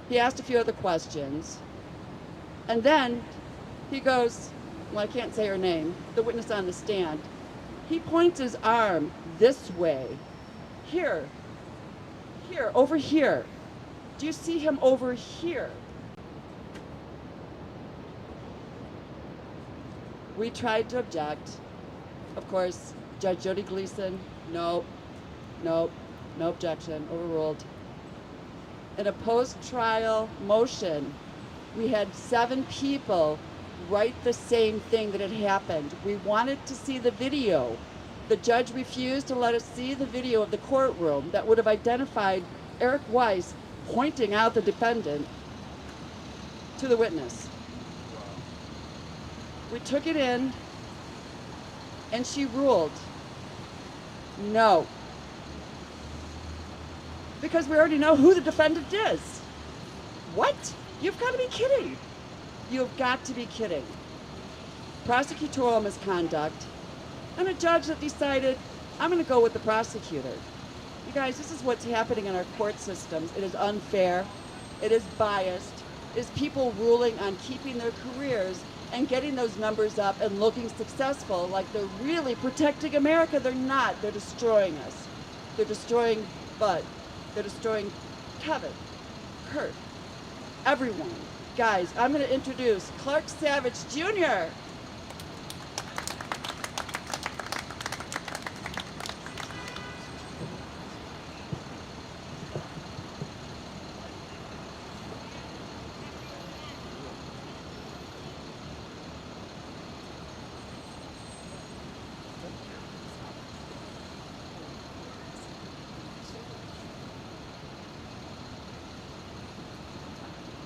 He asked a few other questions. And then he goes, well, I can't say her name, the witness on the stand. He points his arm this way. Here, over here. Do you see him over here? We tried to object. Of course, Judge Jody Gleason, no objection, overruled. In a post-trial motion, we had 7 people write the same thing that had happened. We wanted to see the video. The judge refused to let us see the video of the courtroom that would have identified Eric Weiss pointing out the defendant to the witness. We took it in, and she ruled no. Because we already know who the defendant is. What? You've got to be kidding. You've got to be kidding. Prosecutorial misconduct, and a judge that decided, I'm going to go with the prosecutor. You guys, this is what's happening in our court systems. It is unfair. It is biased. It is people ruling on keeping their careers and getting those numbers up and looking successful like they're really protecting America. They're not. They're destroying us. They're destroying Bud. They're destroying Kevin, Kurt, everyone. Guys, I'm going to introduce Clark Savage Jr.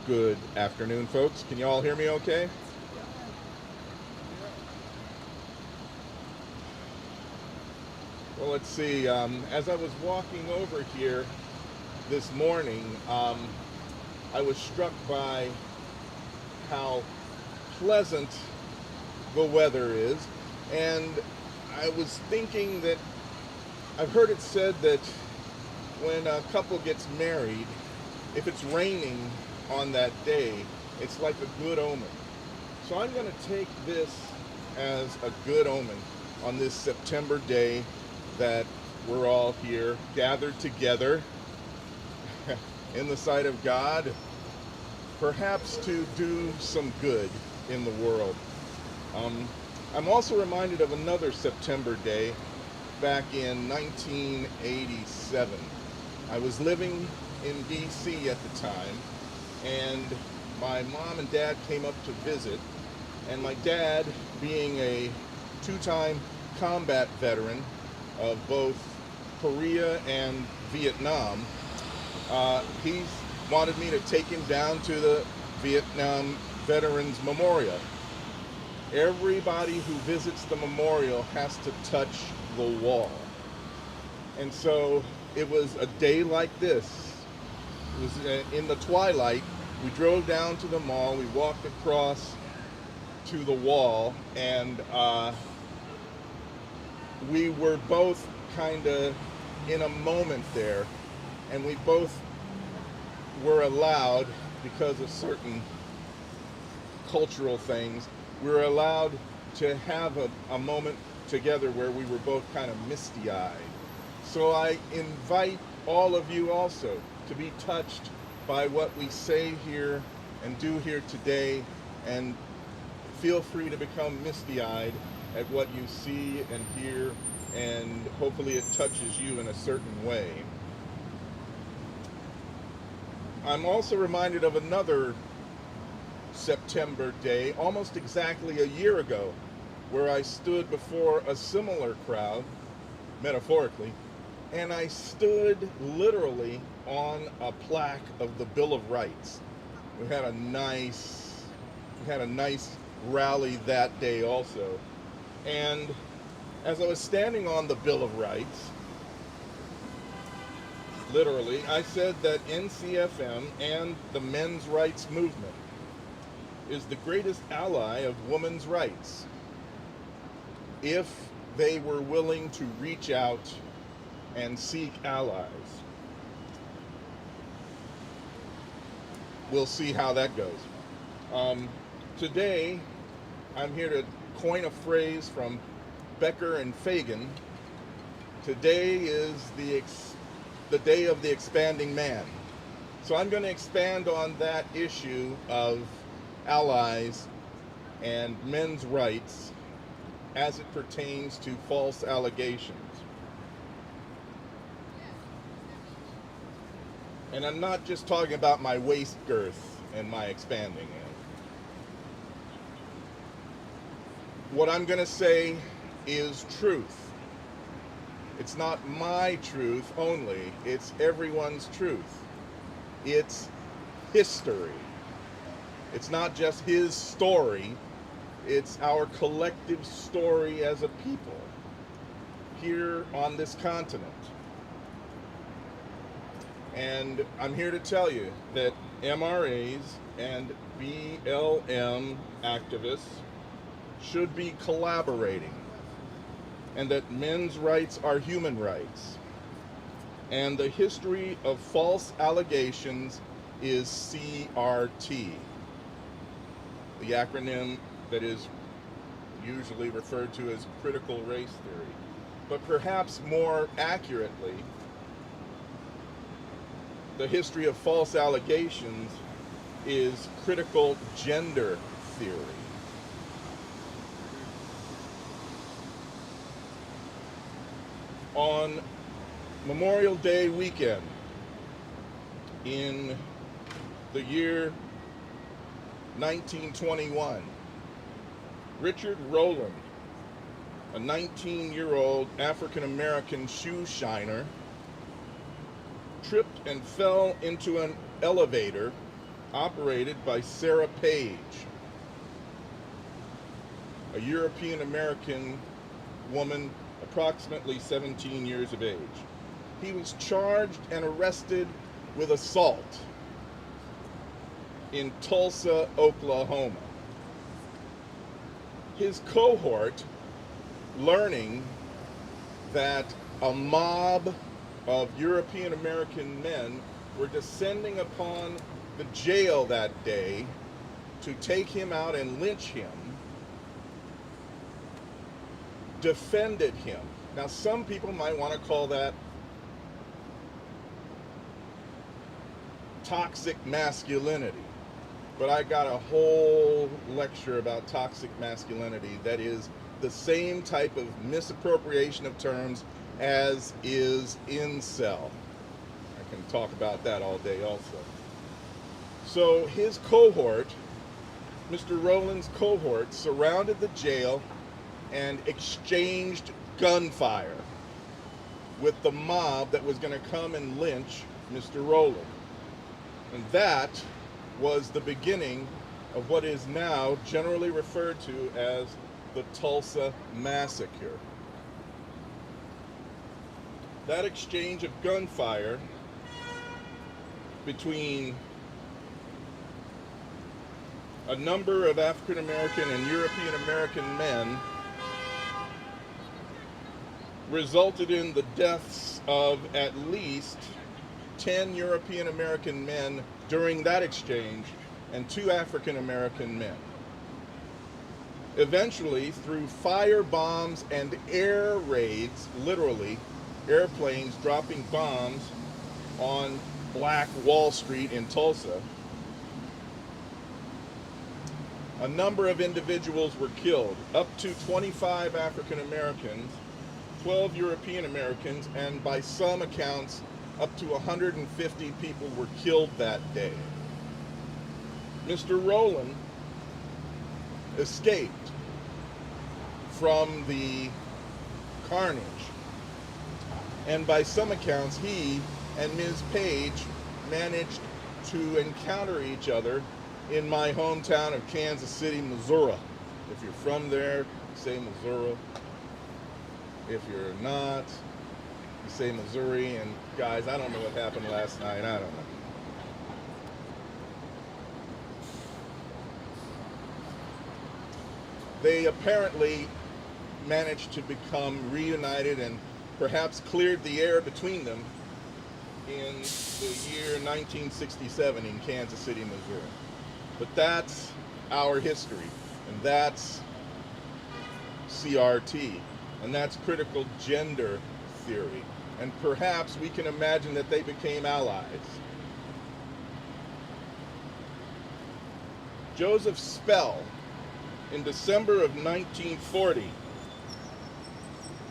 Good afternoon, folks. Can you all hear me okay? Well, let's see. As I was walking over here this morning, I was struck by how pleasant the weather is. And I was thinking that I've heard it said that when a couple gets married, if it's raining on that day, it's like a good omen. So I'm going to take this as a good omen on this September day that we're all here gathered together in the sight of God, perhaps to do some good in the world. I'm also reminded of another September day back in 1987. I was living in DC at the time, and my mom and dad came up to visit, and my dad, being a two-time combat veteran of both Korea and Vietnam, he wanted me to take him down to the Vietnam Veterans Memorial. Everybody who visits the memorial has to touch the wall. And so it was a day like this. It was in the twilight. We drove down to the mall, we walked across to the wall, and we were both kind of in a moment there, and we both were allowed, because of certain cultural things, we were allowed to have a moment together where we were both kind of misty-eyed. So I invite all of you also to be touched by what we say here and do here today, and feel free to become misty-eyed at what you see and hear, and hopefully it touches you in a certain way. I'm also reminded of another September day, almost exactly a year ago, where I stood before a similar crowd, metaphorically, and I stood literally on a plaque of the Bill of Rights. We had a nice rally that day also. And as I was standing on the Bill of Rights, literally, I said that NCFM and the men's rights movement is the greatest ally of women's rights if they were willing to reach out and seek allies. We'll see how that goes. Today, I'm here to coin a phrase from Becker and Fagan. Today is the day of the expanding man. So I'm going to expand on that issue of allies and men's rights as it pertains to false allegations. And I'm not just talking about my waist girth and my expanding it. What I'm going to say is truth. It's not my truth only, it's everyone's truth. it's history. It's not just his story, it's our collective story as a people here on this continent. And I'm here to tell you that MRAs and BLM activists should be collaborating, and that men's rights are human rights. And the history of false allegations is CRT, the acronym that is usually referred to as critical race theory. But perhaps more accurately, the history of false allegations is critical gender theory. On Memorial Day weekend in the year 1921, Richard Rowland, a 19-year-old African-American shoe shiner, tripped and fell into an elevator operated by Sarah Page, a European-American woman approximately 17 years of age. He was charged and arrested with assault in Tulsa, Oklahoma. His cohort, learning that a mob of European American men were descending upon the jail that day to take him out and lynch him, defended him. Now, some people might want to call that toxic masculinity, but I got a whole lecture about toxic masculinity that is the same type of misappropriation of terms as is incel. I can talk about that all day also. So his cohort, Mr. Rowland's cohort, surrounded the jail and exchanged gunfire with the mob that was going to come and lynch Mr. Rowland. And that was the beginning of what is now generally referred to as the Tulsa Massacre. That exchange of gunfire between a number of African American and European American men resulted in the deaths of at least 10 European American men during that exchange and 2 African American men. Eventually, through fire bombs and air raids, literally airplanes dropping bombs on Black Wall Street in Tulsa, a number of individuals were killed, up to 25 African Americans, 12 European Americans, and by some accounts, up to 150 people were killed that day. Mr. Rowland escaped from the carnage, and by some accounts, he and Ms. Page managed to encounter each other in my hometown of Kansas City, Missouri. If you're from there, say Missouri. If you're not, you say Missouri. And guys, I don't know what happened last night. I don't know. They apparently managed to become reunited and perhaps cleared the air between them in the year 1967 in Kansas City, Missouri. But that's our history, and that's CRT, and that's critical gender theory. And perhaps we can imagine that they became allies. Joseph Spell, in December of 1940,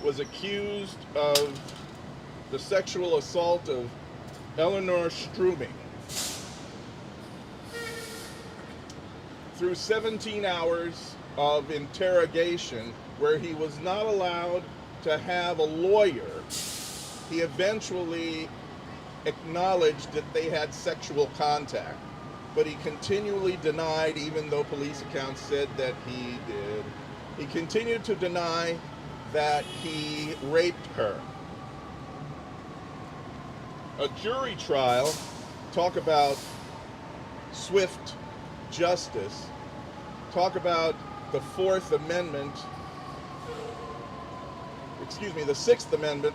was accused of the sexual assault of Eleanor Strubing. Through 17 hours of interrogation, where he was not allowed to have a lawyer, he eventually acknowledged that they had sexual contact, but he continually denied, even though police accounts said that he did. He continued to deny that he raped her. A jury trial, talk about swift justice, talk about the Sixth Amendment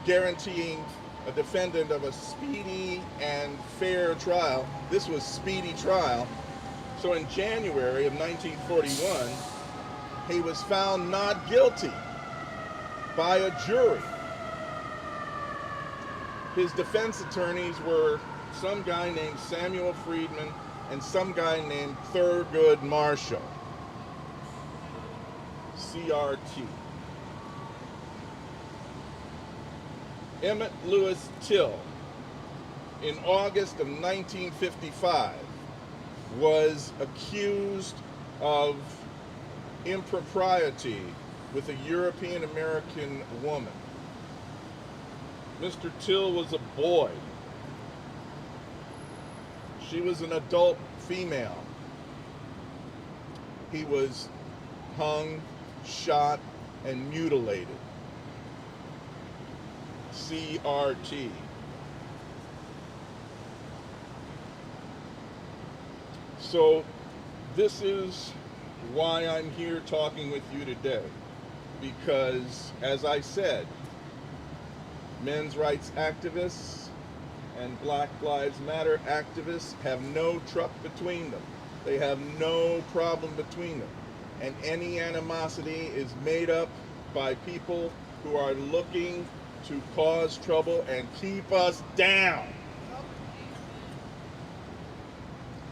guaranteeing a defendant of a speedy and fair trial. This was speedy trial. So in January of 1941, he was found not guilty by a jury. His defense attorneys were some guy named Samuel Friedman and some guy named Thurgood Marshall, CRT. Emmett Lewis Till, in August of 1955, was accused of impropriety with a European American woman. Mr. Till was a boy. She was an adult female. He was hung, shot, and mutilated. CRT. So this is why I'm here talking with you today, because as I said, men's rights activists and Black Lives Matter activists have no truck between them. They have no problem between them. And any animosity is made up by people who are looking to cause trouble and keep us down.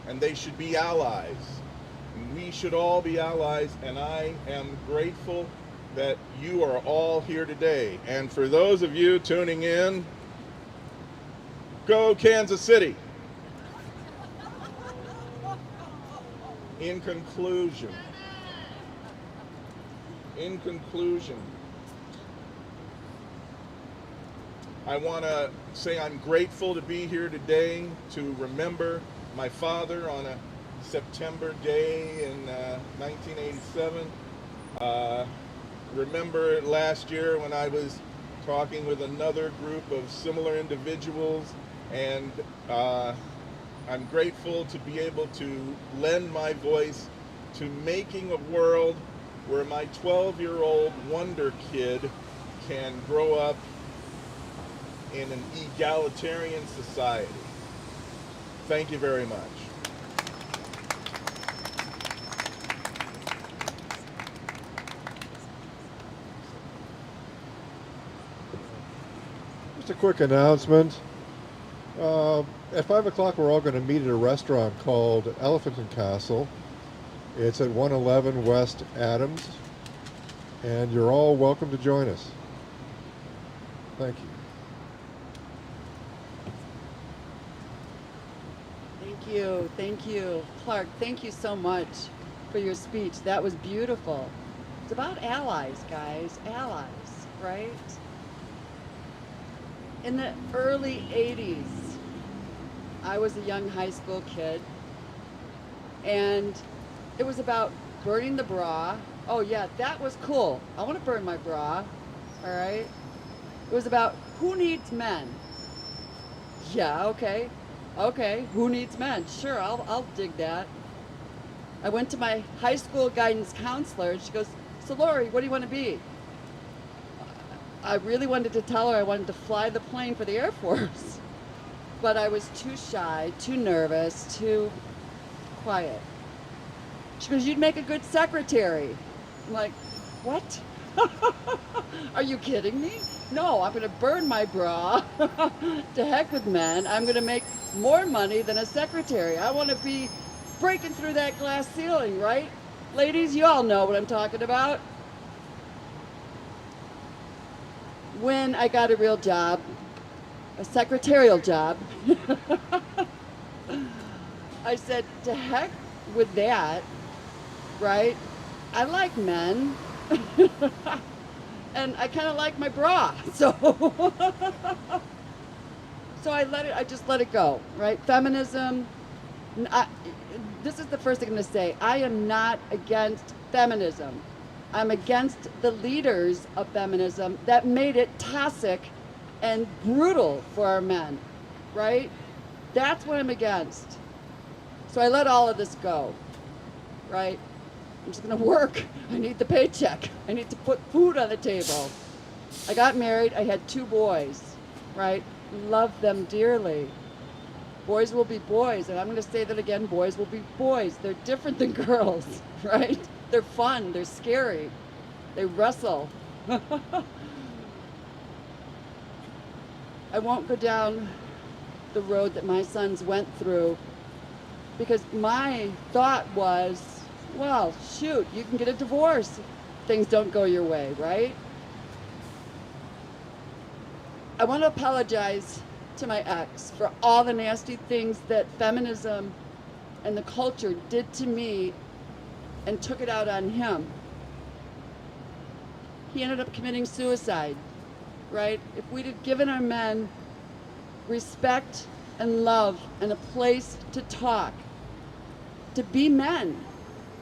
And they should be allies. And we should all be allies, and I am grateful that you are all here today. And for those of you tuning in, go Kansas City. In conclusion, I want to say I'm grateful to be here today to remember my father on a September day in 1987. Remember last year when I was talking with another group of similar individuals, and I'm grateful to be able to lend my voice to making a world where my 12-year-old wonder kid can grow up in an egalitarian society. Thank you very much. Just a quick announcement. At 5 o'clock, we're all going to meet at a restaurant called Elephant and Castle. It's at 111 West Adams, and you're all welcome to join us. Thank you. Thank you. Clark, thank you so much for your speech. That was beautiful. It's about allies, guys. Allies, right? In the early 80s, I was a young high school kid, and it was about burning the bra. Oh yeah, that was cool. I want to burn my bra, all right? It was about who needs men. Yeah, okay. Okay, who needs men? Sure, I'll dig that. I went to my high school guidance counselor, and she goes, so Lori, what do you want to be? I really wanted to tell her I wanted to fly the plane for the Air Force, but I was too shy, too nervous, too quiet. She goes, you'd make a good secretary. I'm like, what? Are you kidding me? No, I'm going to burn my bra. To heck with men. I'm going to make more money than a secretary. I want to be breaking through that glass ceiling, right? Ladies, you all know what I'm talking about. When I got a real job, a secretarial job, I said, to heck with that, right? I like men. And I kind of like my bra, so So I just let it go, right? Feminism, this is the first thing I'm going to say. I am not against feminism. I'm against the leaders of feminism that made it toxic and brutal for our men, right? That's what I'm against. So I let all of this go, right? I'm just going to work. I need the paycheck. I need to put food on the table. I got married. I had 2 boys, right? Love them dearly. Boys will be boys, and I'm going to say that again, boys will be boys. They're different than girls, right? They're fun, they're scary, they wrestle. I won't go down the road that my sons went through, because my thought was, well, shoot, you can get a divorce. Things don't go your way, right? I want to apologize to my ex for all the nasty things that feminism and the culture did to me and took it out on him. He ended up committing suicide, right? If we'd have given our men respect and love and a place to talk, to be men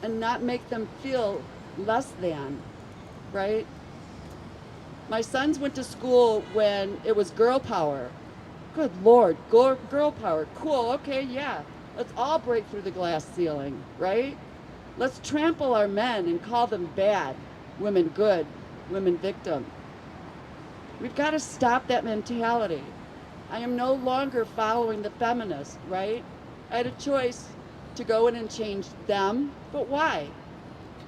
and not make them feel less than, right? My sons went to school when it was girl power. Good Lord, girl power, cool, okay, yeah. Let's all break through the glass ceiling, right? Let's trample our men and call them bad, women good, women victim. We've got to stop that mentality. I am no longer following the feminists, right? I had a choice to go in and change them, but why?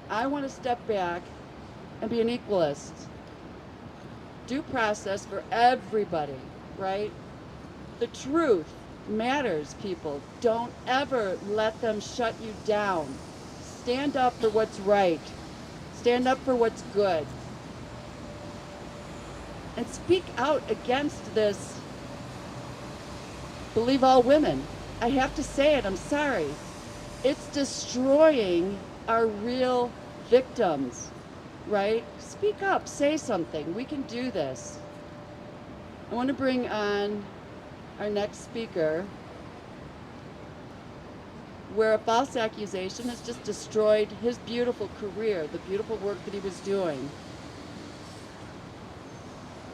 I want to step back and be an equalist. Due process for everybody, right? The truth matters, people. Don't ever let them shut you down. Stand up for what's right. Stand up for what's good. And speak out against this believe all women. I have to say it, I'm sorry. It's destroying our real victims, right? Speak up, say something. We can do this. I want to bring on our next speaker, where a false accusation has just destroyed his beautiful career, the beautiful work that he was doing.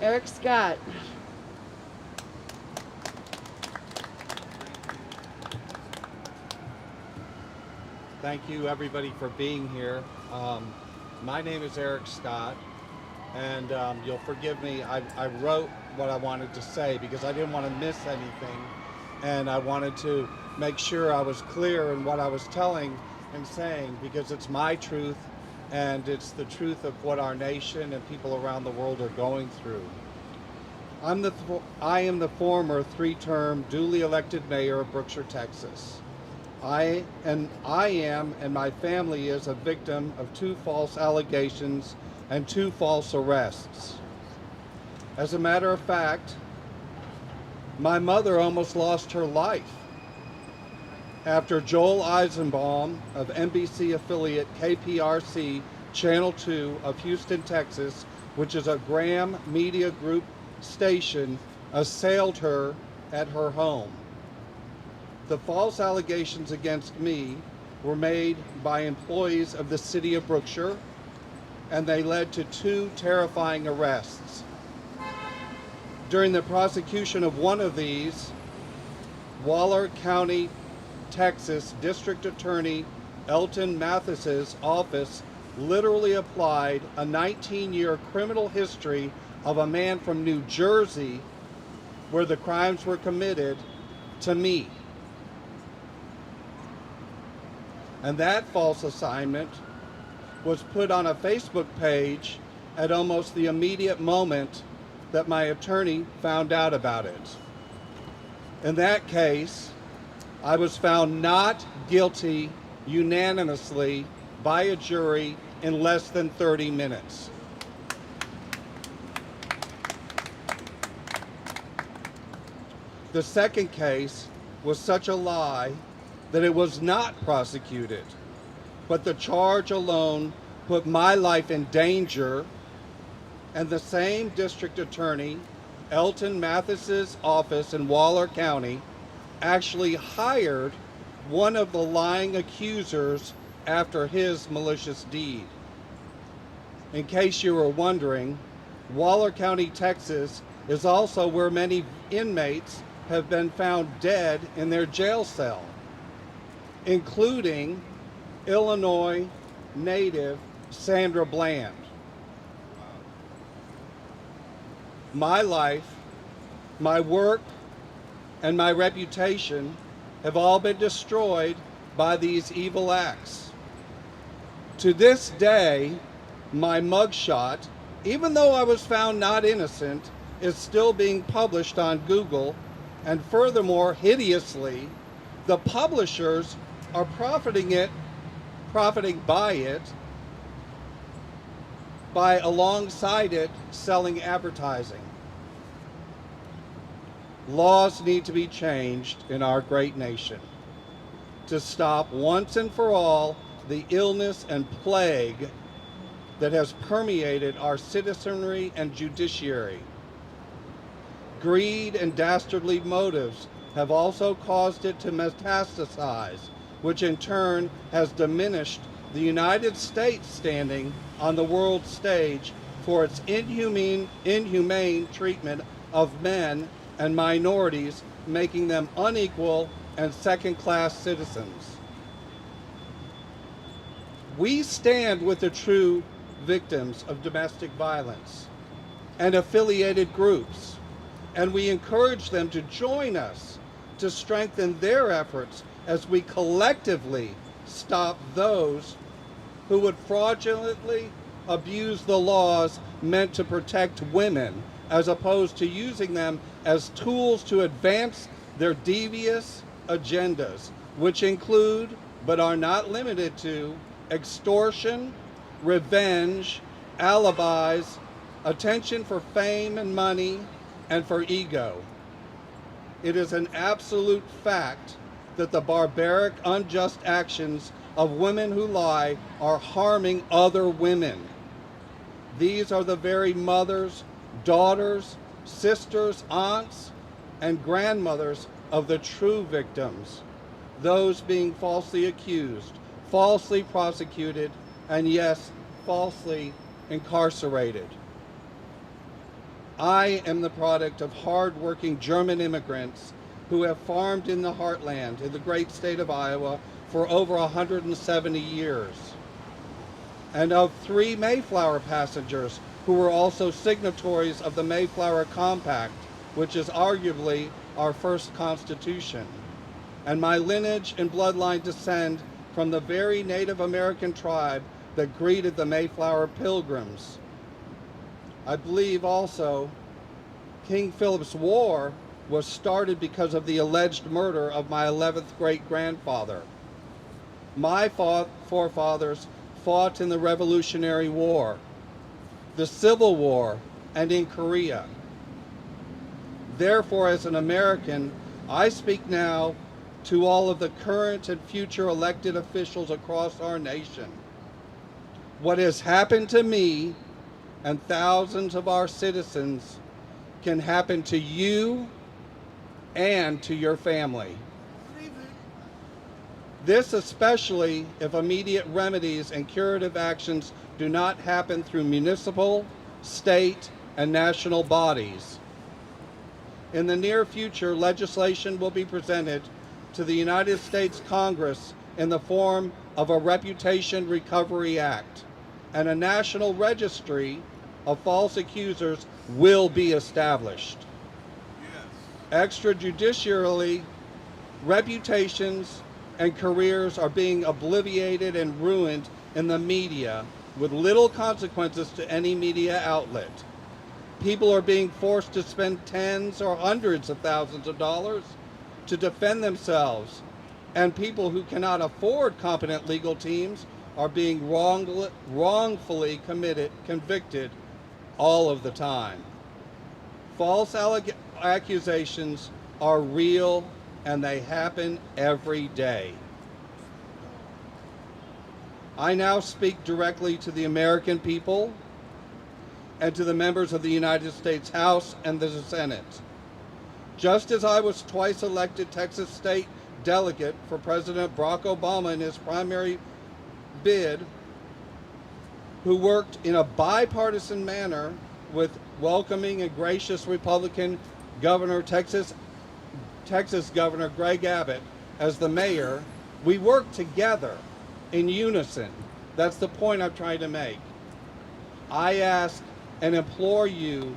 Eric Scott. Thank you, everybody, for being here. My name is Eric Scott, and you'll forgive me. I wrote what I wanted to say because I didn't want to miss anything, and I wanted to make sure I was clear in what I was telling and saying, because it's my truth, and it's the truth of what our nation and people around the world are going through. I am the former 3-term duly elected mayor of Brookshire, Texas. I am and my family is a victim of 2 false allegations and 2 false arrests. As a matter of fact, my mother almost lost her life after Joel Eisenbaum of NBC affiliate KPRC Channel 2 of Houston, Texas, which is a Graham Media Group station, assailed her at her home. The false allegations against me were made by employees of the city of Brookshire, and they led to 2 terrifying arrests. During the prosecution of one of these, Waller County, Texas District Attorney Elton Mathis's office literally applied a 19-year criminal history of a man from New Jersey where the crimes were committed to me. And that false assignment was put on a Facebook page at almost the immediate moment that my attorney found out about it. In that case, I was found not guilty unanimously by a jury in less than 30 minutes. The second case was such a lie that it was not prosecuted, but the charge alone put my life in danger, and the same district attorney Elton Mathis's office in Waller County actually hired one of the lying accusers after his malicious deed. In case you were wondering, Waller County, Texas is also where many inmates have been found dead in their jail cell, including Illinois native Sandra Bland. My life, my work, and my reputation have all been destroyed by these evil acts. To this day, my mugshot, even though I was found not innocent, is still being published on Google, and furthermore, hideously, the publishers are profiting by it, by alongside it selling advertising. Laws need to be changed in our great nation to stop once and for all the illness and plague that has permeated our citizenry and judiciary. Greed and dastardly motives have also caused it to metastasize, which in turn has diminished the United States' standing on the world stage for its inhumane treatment of men and minorities, making them unequal and second-class citizens. We stand with the true victims of domestic violence and affiliated groups, and we encourage them to join us to strengthen their efforts as we collectively stop those who would fraudulently abuse the laws meant to protect women, as opposed to using them as tools to advance their devious agendas, which include, but are not limited to, extortion, revenge, alibis, attention for fame and money, and for ego. It is an absolute fact that the barbaric, unjust actions of women who lie are harming other women. These are the very mothers, daughters, sisters, aunts, and grandmothers of the true victims, those being falsely accused, falsely prosecuted, and yes, falsely incarcerated. I am the product of hard-working German immigrants who have farmed in the heartland in the great state of Iowa for over 170 years, and of 3 Mayflower passengers who were also signatories of the Mayflower Compact, which is arguably our first constitution. And my lineage and bloodline descend from the very Native American tribe that greeted the Mayflower Pilgrims. I believe also King Philip's War was started because of the alleged murder of my 11th great-grandfather. My forefathers fought in the Revolutionary War, the Civil War, and in Korea. Therefore, as an American, I speak now to all of the current and future elected officials across our nation. What has happened to me and thousands of our citizens can happen to you and to your family. This especially if immediate remedies and curative actions do not happen through municipal, state, and national bodies. In the near future, legislation will be presented to the United States Congress in the form of a Reputation Recovery Act, and a national registry of false accusers will be established. Extrajudicially, reputations and careers are being obliterated and ruined in the media with little consequences to any media outlet. People are being forced to spend tens or hundreds of thousands of dollars to defend themselves, and people who cannot afford competent legal teams are being wrongfully convicted all of the time. False accusations are real, and they happen every day. I now speak directly to the American people and to the members of the United States House and the Senate. Just as I was twice elected Texas State delegate for President Barack Obama in his primary bid, who worked in a bipartisan manner with welcoming and gracious Republican Governor, Texas Governor Greg Abbott as the mayor, we worked together in unison. That's the point I'm trying to make. I ask and implore you,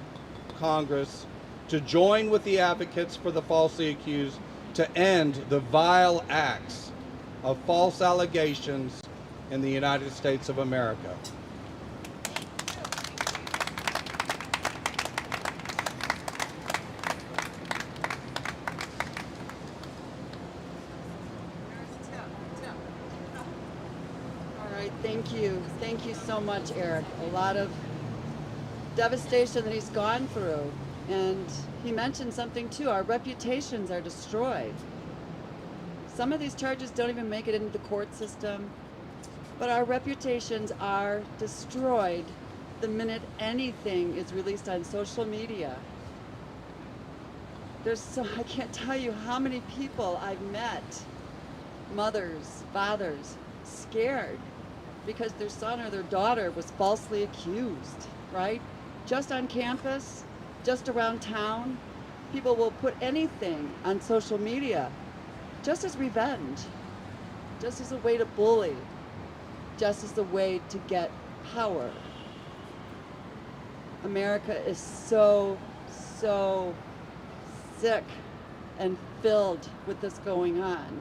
Congress, to join with the advocates for the falsely accused to end the vile acts of false allegations in the United States of America. All right, thank you. Thank you so much, Eric. A lot of devastation that he's gone through. And he mentioned something too, our reputations are destroyed. Some of these charges don't even make it into the court system, but our reputations are destroyed the minute anything is released on social media. I can't tell you how many people I've met, mothers, fathers, scared because their son or their daughter was falsely accused, right? Just on campus, just around town, people will put anything on social media just as revenge, just as a way to bully, just as a way to get power. America is so sick and filled with this going on.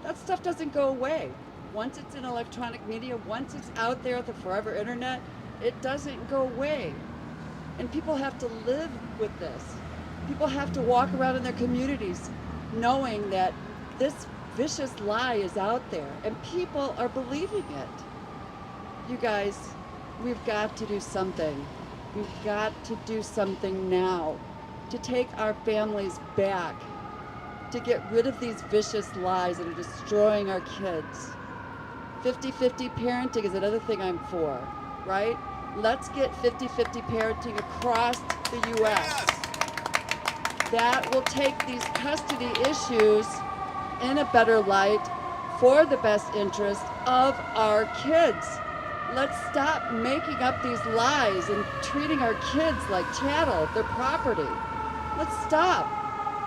That stuff doesn't go away. Once it's in electronic media, once it's out there at the forever internet, it doesn't go away. And people have to live with this. People have to walk around in their communities knowing that this vicious lie is out there and people are believing it. You guys, we've got to do something. We've got to do something now to take our families back, to get rid of these vicious lies that are destroying our kids. 50-50 parenting is another thing I'm for, right? Let's get 50-50 parenting across the U.S. That will take these custody issues in a better light for the best interest of our kids. Let's stop making up these lies and treating our kids like chattel, their property. Let's stop.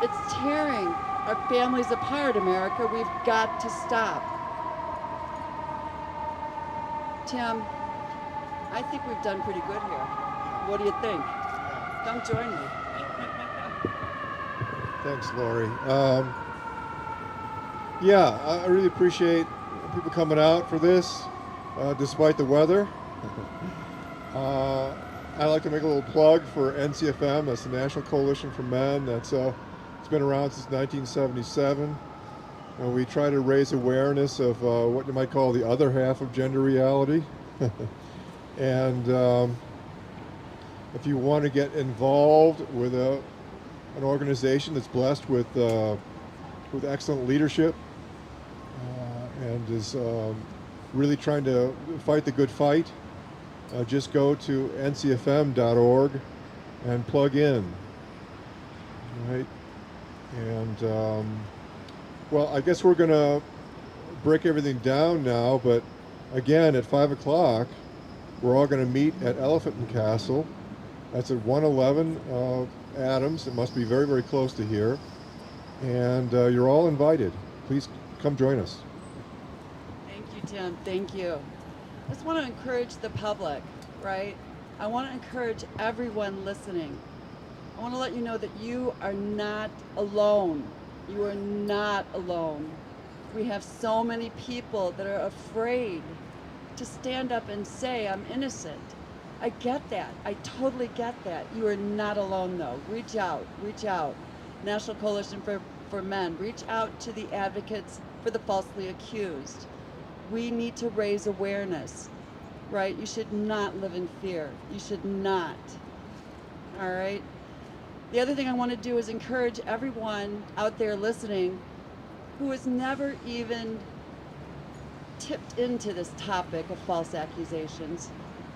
It's tearing our families apart, America. We've got to stop. Tim, I think we've done pretty good here. What do you think? Come join me. Thanks, Lori. Yeah, I really appreciate people coming out for this, despite the weather. I'd like to make a little plug for NCFM. That's the National Coalition for Men. It's been around since 1977. And we try to raise awareness of what you might call the other half of gender reality. And if you want to get involved with an organization that's blessed with excellent leadership and is really trying to fight the good fight, just go to ncfm.org and plug in. Right? And well, I guess we're going to break everything down now, but again, at 5 o'clock, we're all going to meet at Elephant and Castle. That's at 111 Adams. It must be very, very close to here. And you're all invited. Please come join us. Thank you, Tim. Thank you. I just want to encourage the public, right? I want to encourage everyone listening. I want to let you know that you are not alone. You are not alone. We have so many people that are afraid to stand up and say, I'm innocent. I get that. I totally get that. You are not alone, though. Reach out. Reach out. National Coalition for Men. Reach out to the advocates for the falsely accused. We need to raise awareness, right? You should not live in fear. You should not. All right? The other thing I want to do is encourage everyone out there listening who has never even tipped into this topic of false accusations.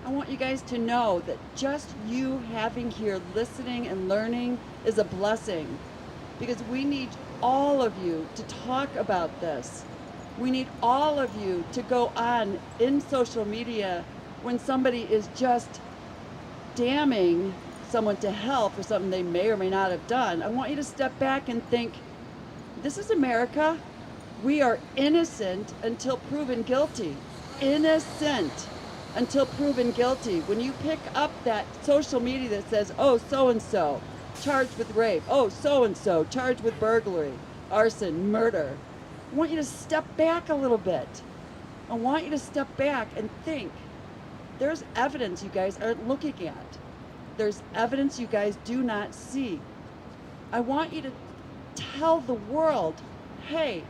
I I want you guys to know that just you having here listening and learning is a blessing, because we need all of you to talk about this. We need all of you to go on in social media when somebody is just damning someone to hell for something they may or may not have done. I want you to step back and think, this is America. We are innocent until proven guilty. Innocent until proven guilty. When you pick up that social media that says, oh, so-and-so charged with rape, oh, so-and-so charged with burglary, arson, murder, I want you to step back a little bit. I want you to step back and think, there's evidence you guys aren't looking at. There's evidence you guys do not see. I want you to tell the world, hey,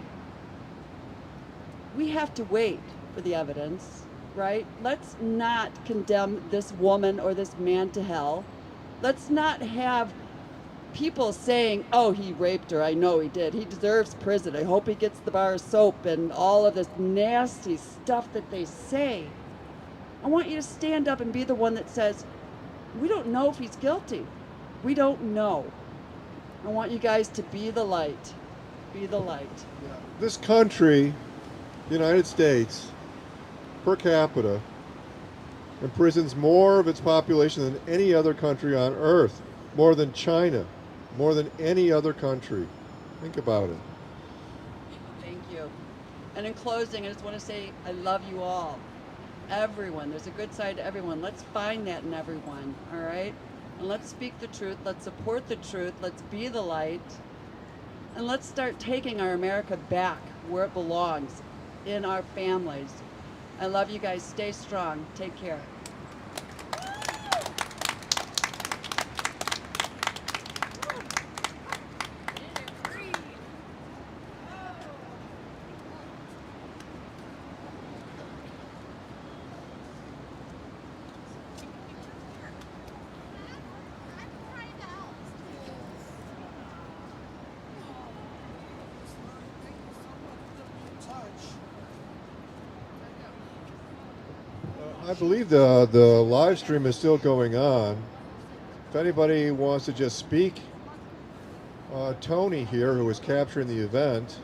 we have to wait for the evidence, right? Let's not condemn this woman or this man to hell. Let's not have people saying, oh, he raped her. I know he did. He deserves prison. I hope he gets the bar of soap and all of this nasty stuff that they say. I want you to stand up and be the one that says, we don't know if he's guilty. We don't know. I want you guys to be the light. Be the light. This country, the United States, per capita, imprisons more of its population than any other country on earth, more than China, more than any other country. Think about it. Thank you. And in closing, I just want to say I love you all. Everyone. There's a good side to everyone. Let's find that in everyone, all right? And let's speak the truth. Let's support the truth. Let's be the light. And let's start taking our America back where it belongs, in our families. I love you guys. Stay strong. Take care. I believe the live stream is still going on. If anybody wants to just speak, Tony here, who is capturing the event,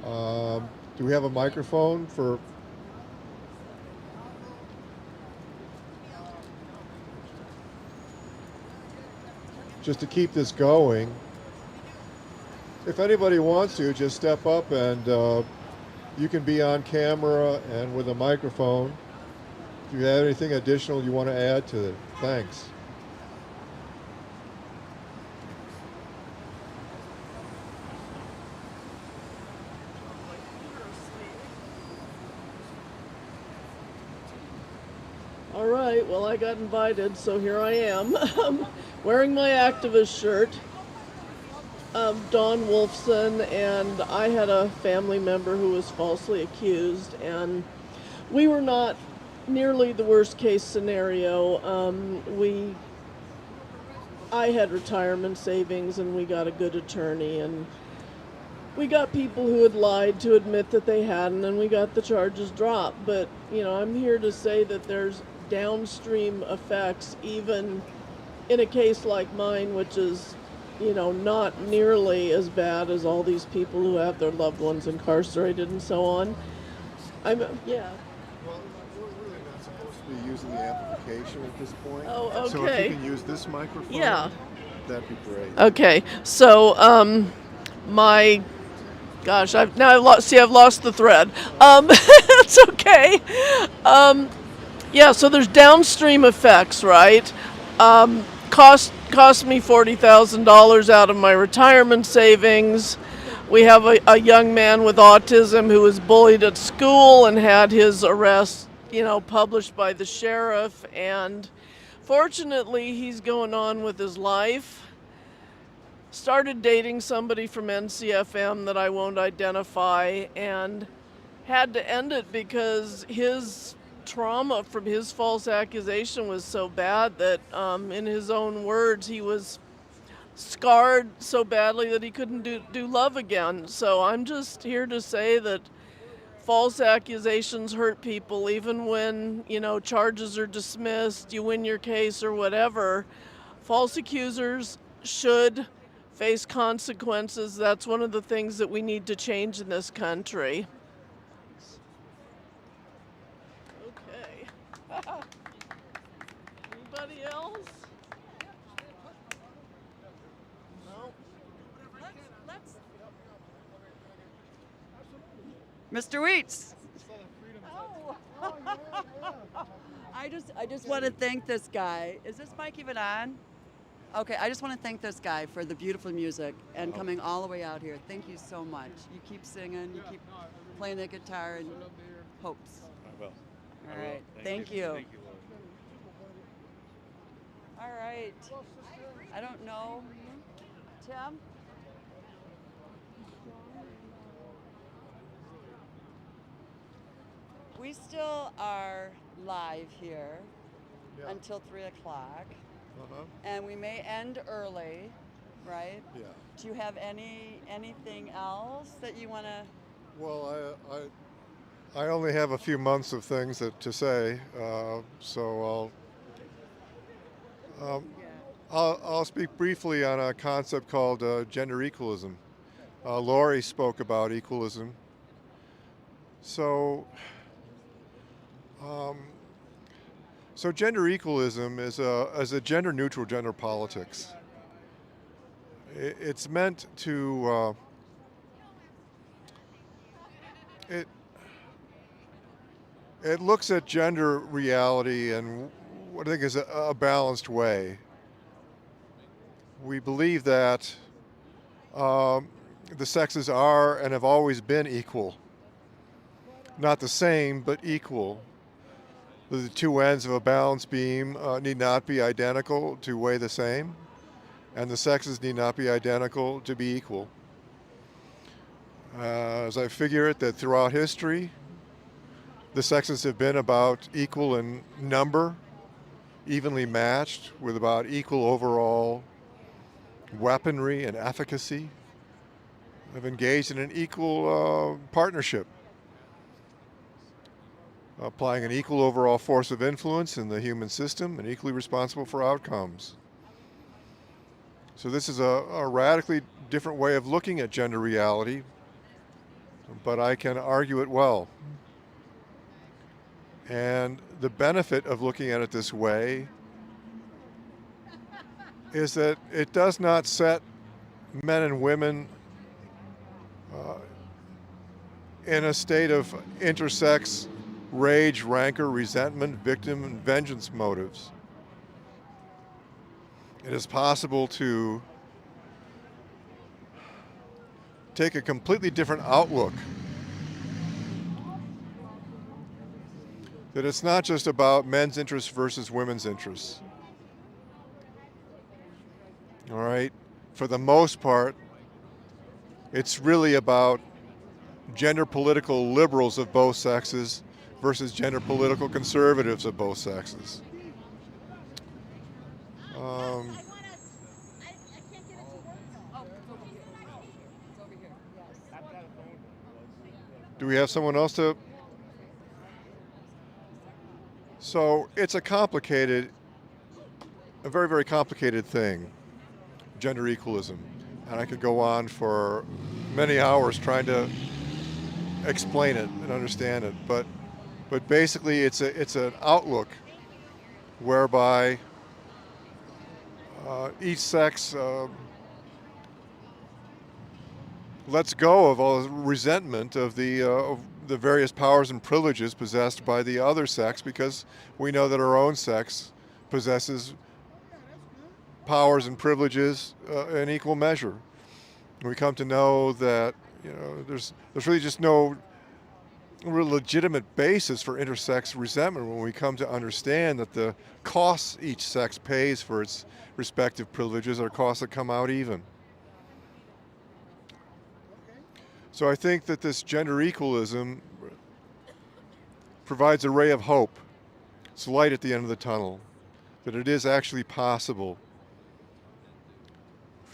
do we have a microphone for? Just to keep this going. If anybody wants to, just step up and you can be on camera and with a microphone. If you have anything additional you want to add to it, thanks. All right, well, I got invited, so here I am, wearing my activist shirt. Don Wolfson, and I had a family member who was falsely accused, and we were not nearly the worst case scenario. I had retirement savings, and we got a good attorney, and we got people who had lied to admit that they hadn't, and we got the charges dropped. But, you know, I'm here to say that there's downstream effects, even in a case like mine, which is, you know, not nearly as bad as all these people who have their loved ones incarcerated and so on. Yeah. Well, we're really not supposed to be using the amplification at this point. Oh, okay. So if you can use this microphone, yeah, that'd be great. Okay, so my gosh, I've lost the thread. It's okay. Yeah, so there's downstream effects, right? Cost me $40,000 out of my retirement savings. We have a young man with autism who was bullied at school and had his arrest, you know, published by the sheriff. And fortunately, he's going on with his life. Started dating somebody from NCFM that I won't identify, and had to end it because his trauma from his false accusation was so bad that, in his own words, he was scarred so badly that he couldn't do love again. So I'm just here to say that false accusations hurt people, even when, charges are dismissed, you win your case or whatever. False accusers should face consequences. That's one of the things that we need to change in this country. Okay. Anybody else? No. Let's. Mr. Weeks. I just want to thank this guy. Is this mic even on? Okay, I just want to thank this guy for the beautiful music and coming all the way out here. Thank you so much. You keep singing, you keep playing the guitar, and hopes. I will. All right, thank you. Thank you, Lord. All right. I don't know. Tim? We still are live here until 3 o'clock, and we may end early, right? Yeah. Do you have anything else that you want to? Well, I only have a few months of things to say, so I'll speak briefly on a concept called gender equalism. Lori spoke about equalism. So gender equalism is a gender-neutral gender politics. It's meant to it looks at gender reality in what I think is a balanced way. We believe that the sexes are and have always been equal. Not the same, but equal. The two ends of a balance beam need not be identical to weigh the same, and the sexes need not be identical to be equal. As I figure it, that throughout history, the sexes have been about equal in number, evenly matched, with about equal overall weaponry and efficacy. Have engaged in an equal partnership, applying an equal overall force of influence in the human system and equally responsible for outcomes. So this is a radically different way of looking at gender reality, but I can argue it well. And the benefit of looking at it this way is that it does not set men and women in a state of intersex rage, rancor, resentment, victim, and vengeance motives. It is possible to take a completely different outlook. That it's not just about men's interests versus women's interests. All right? For the most part, it's really about gender political liberals of both sexes versus gender political conservatives of both sexes. Do we have someone else to? So it's a very, very complicated thing, gender equalism. And I could go on for many hours trying to explain it and understand it. But basically it's an outlook whereby each sex lets go of all the resentment of the various powers and privileges possessed by the other sex, because we know that our own sex possesses powers and privileges in equal measure. We come to know that there's really just no real legitimate basis for intersex resentment when we come to understand that the costs each sex pays for its respective privileges are costs that come out even. So I think that this gender equalism provides a ray of hope. It's light at the end of the tunnel, that it is actually possible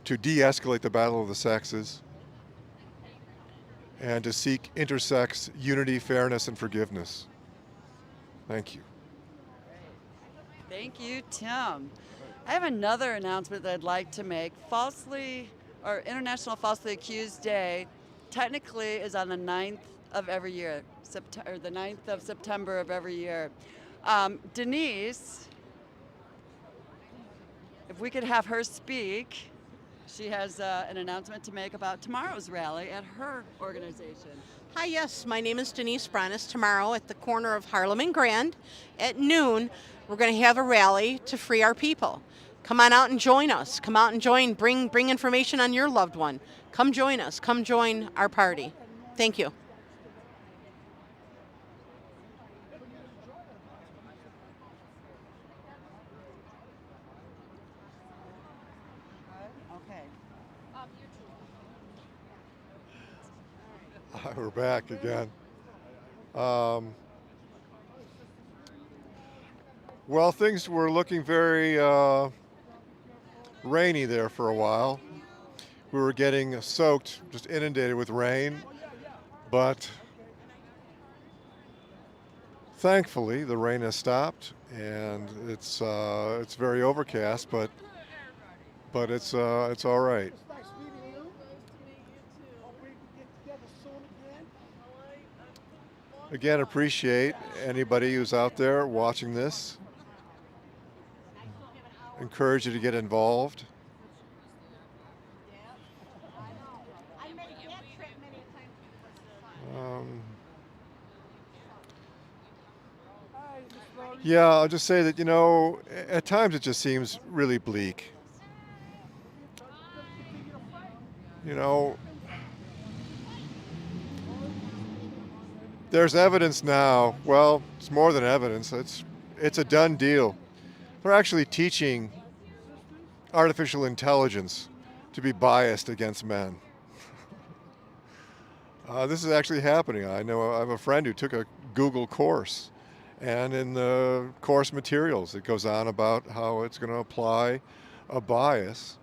to de-escalate the battle of the sexes and to seek intersex unity, fairness, and forgiveness. Thank you. Thank you, Tim. I have another announcement that I'd like to make. International Falsely Accused Day technically is on the 9th of every year, the 9th of September of every year. Denise, if we could have her speak, she has an announcement to make about tomorrow's rally at her organization. Hi, yes, my name is Denise Bronis. Tomorrow at the corner of Harlem and Grand at noon, we're going to have a rally to free our people. Come on out and join us. Come out and join. Bring information on your loved one. Come join us. Come join our party. Thank you. Okay. We're back again. Well, things were looking very rainy there for a while. We were getting soaked, just inundated with rain, but thankfully the rain has stopped and it's very overcast, but it's all right. Again, appreciate anybody who's out there watching this. Encourage you to get involved. Yeah, I'll just say that, at times it just seems really bleak. There's evidence now. Well, it's more than evidence. It's a done deal. They're actually teaching artificial intelligence to be biased against men. This is actually happening. I have a friend who took a Google course, and in the course materials it goes on about how it's going to apply a bias.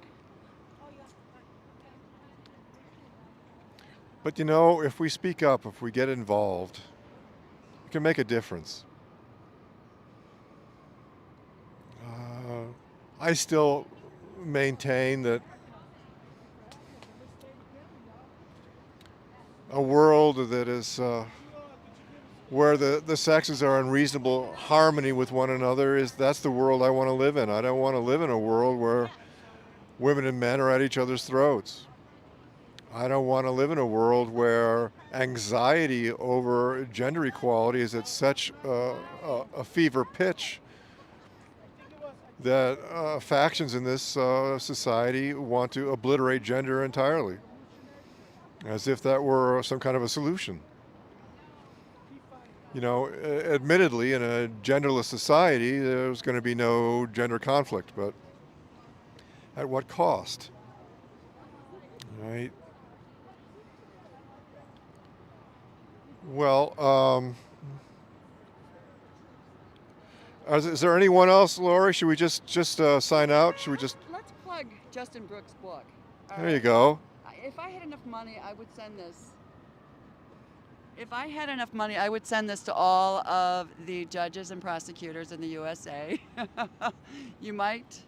But if we speak up, if we get involved, it can make a difference. I still maintain that a world that is where the sexes are in reasonable harmony with one another, that's the world I want to live in. I don't want to live in a world where women and men are at each other's throats. I don't want to live in a world where anxiety over gender equality is at such a fever pitch that factions in this society want to obliterate gender entirely, as if that were some kind of a solution. Admittedly, in a genderless society, there's going to be no gender conflict, but at what cost? Right? Well, is there anyone else, Lori? Should we just sign out? Should we just? Let's plug Justin Brooks' book. There you go. If I had enough money, I would send this. If I had enough money, I would send this to all of the judges and prosecutors in the USA. You might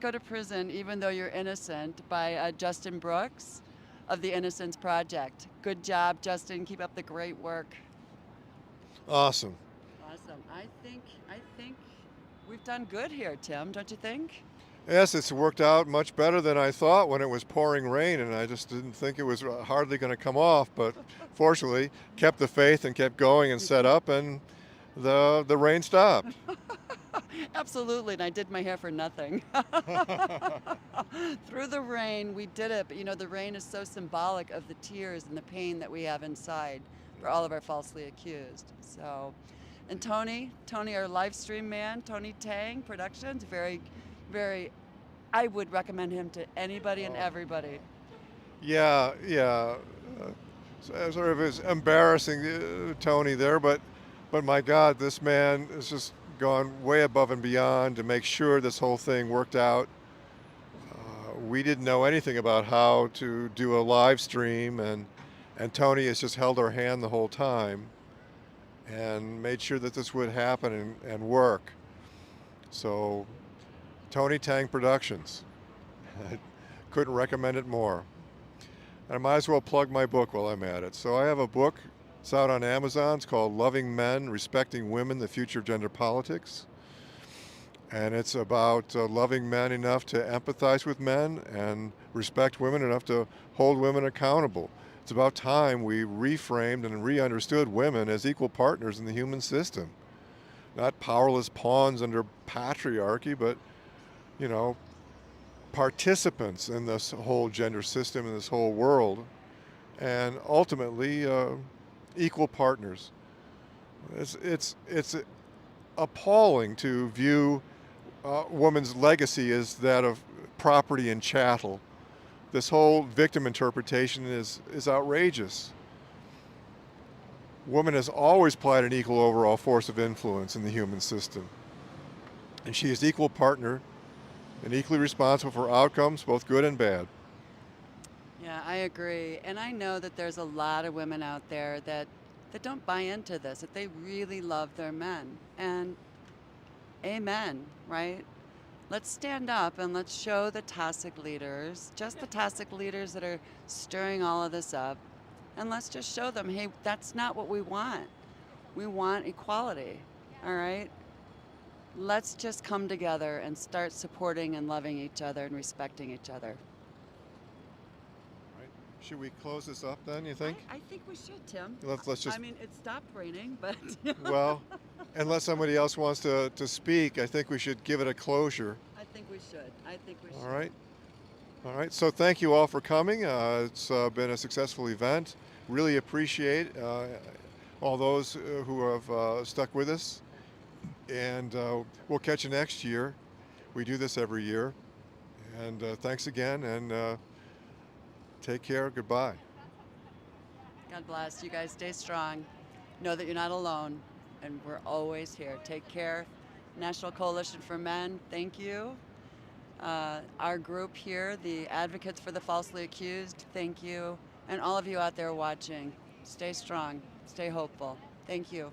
go to prison even though you're innocent, by Justin Brooks of the Innocence Project. Good job, Justin. Keep up the great work. Awesome. Awesome. I think we've done good here, Tim, don't you think? Yes, it's worked out much better than I thought when it was pouring rain, and I just didn't think it was hardly going to come off, but fortunately kept the faith and kept going and set up, and the rain stopped. Absolutely, and I did my hair for nothing. Through the rain, we did it, but the rain is so symbolic of the tears and the pain that we have inside for all of our falsely accused. So, and Tony, our live stream man, Tony Tang Productions, very, very, I would recommend him to anybody and everybody. Yeah. Sort of is embarrassing, Tony there, but my God, this man has just gone way above and beyond to make sure this whole thing worked out. We didn't know anything about how to do a live stream, and And Tony has just held our hand the whole time and made sure that this would happen and work. So, Tony Tang Productions. I couldn't recommend it more. I might as well plug my book while I'm at it. So I have a book, it's out on Amazon, it's called Loving Men, Respecting Women, The Future of Gender Politics. And it's about loving men enough to empathize with men and respect women enough to hold women accountable. It's about time we reframed and re-understood women as equal partners in the human system. Not powerless pawns under patriarchy, but, you know, participants in this whole gender system, in this whole world, and ultimately equal partners. It's appalling to view woman's legacy as that of property and chattel. This whole victim interpretation is outrageous. Woman has always played an equal overall force of influence in the human system. And she is equal partner and equally responsible for outcomes, both good and bad. Yeah, I agree. And I know that there's a lot of women out there that don't buy into this, that they really love their men. And amen, right? Let's stand up and let's show the toxic leaders, just the toxic leaders that are stirring all of this up, and let's just show them, hey, that's not what we want. We want equality, all right? Let's just come together and start supporting and loving each other and respecting each other. Right. Should we close this up then, you think? I think we should, Tim. Let's just... I mean, it stopped raining, but... Well, unless somebody else wants to speak, I think we should give it a closure. I think we should. All right. All right. So thank you all for coming. It's been a successful event. Really appreciate all those who have stuck with us. And we'll catch you next year. We do this every year. And thanks again, and take care. Goodbye. God bless. You guys stay strong. Know that you're not alone, and we're always here. Take care. National Coalition for Men, thank you. Our group here, the Advocates for the Falsely Accused, thank you. And all of you out there watching, stay strong, stay hopeful. Thank you.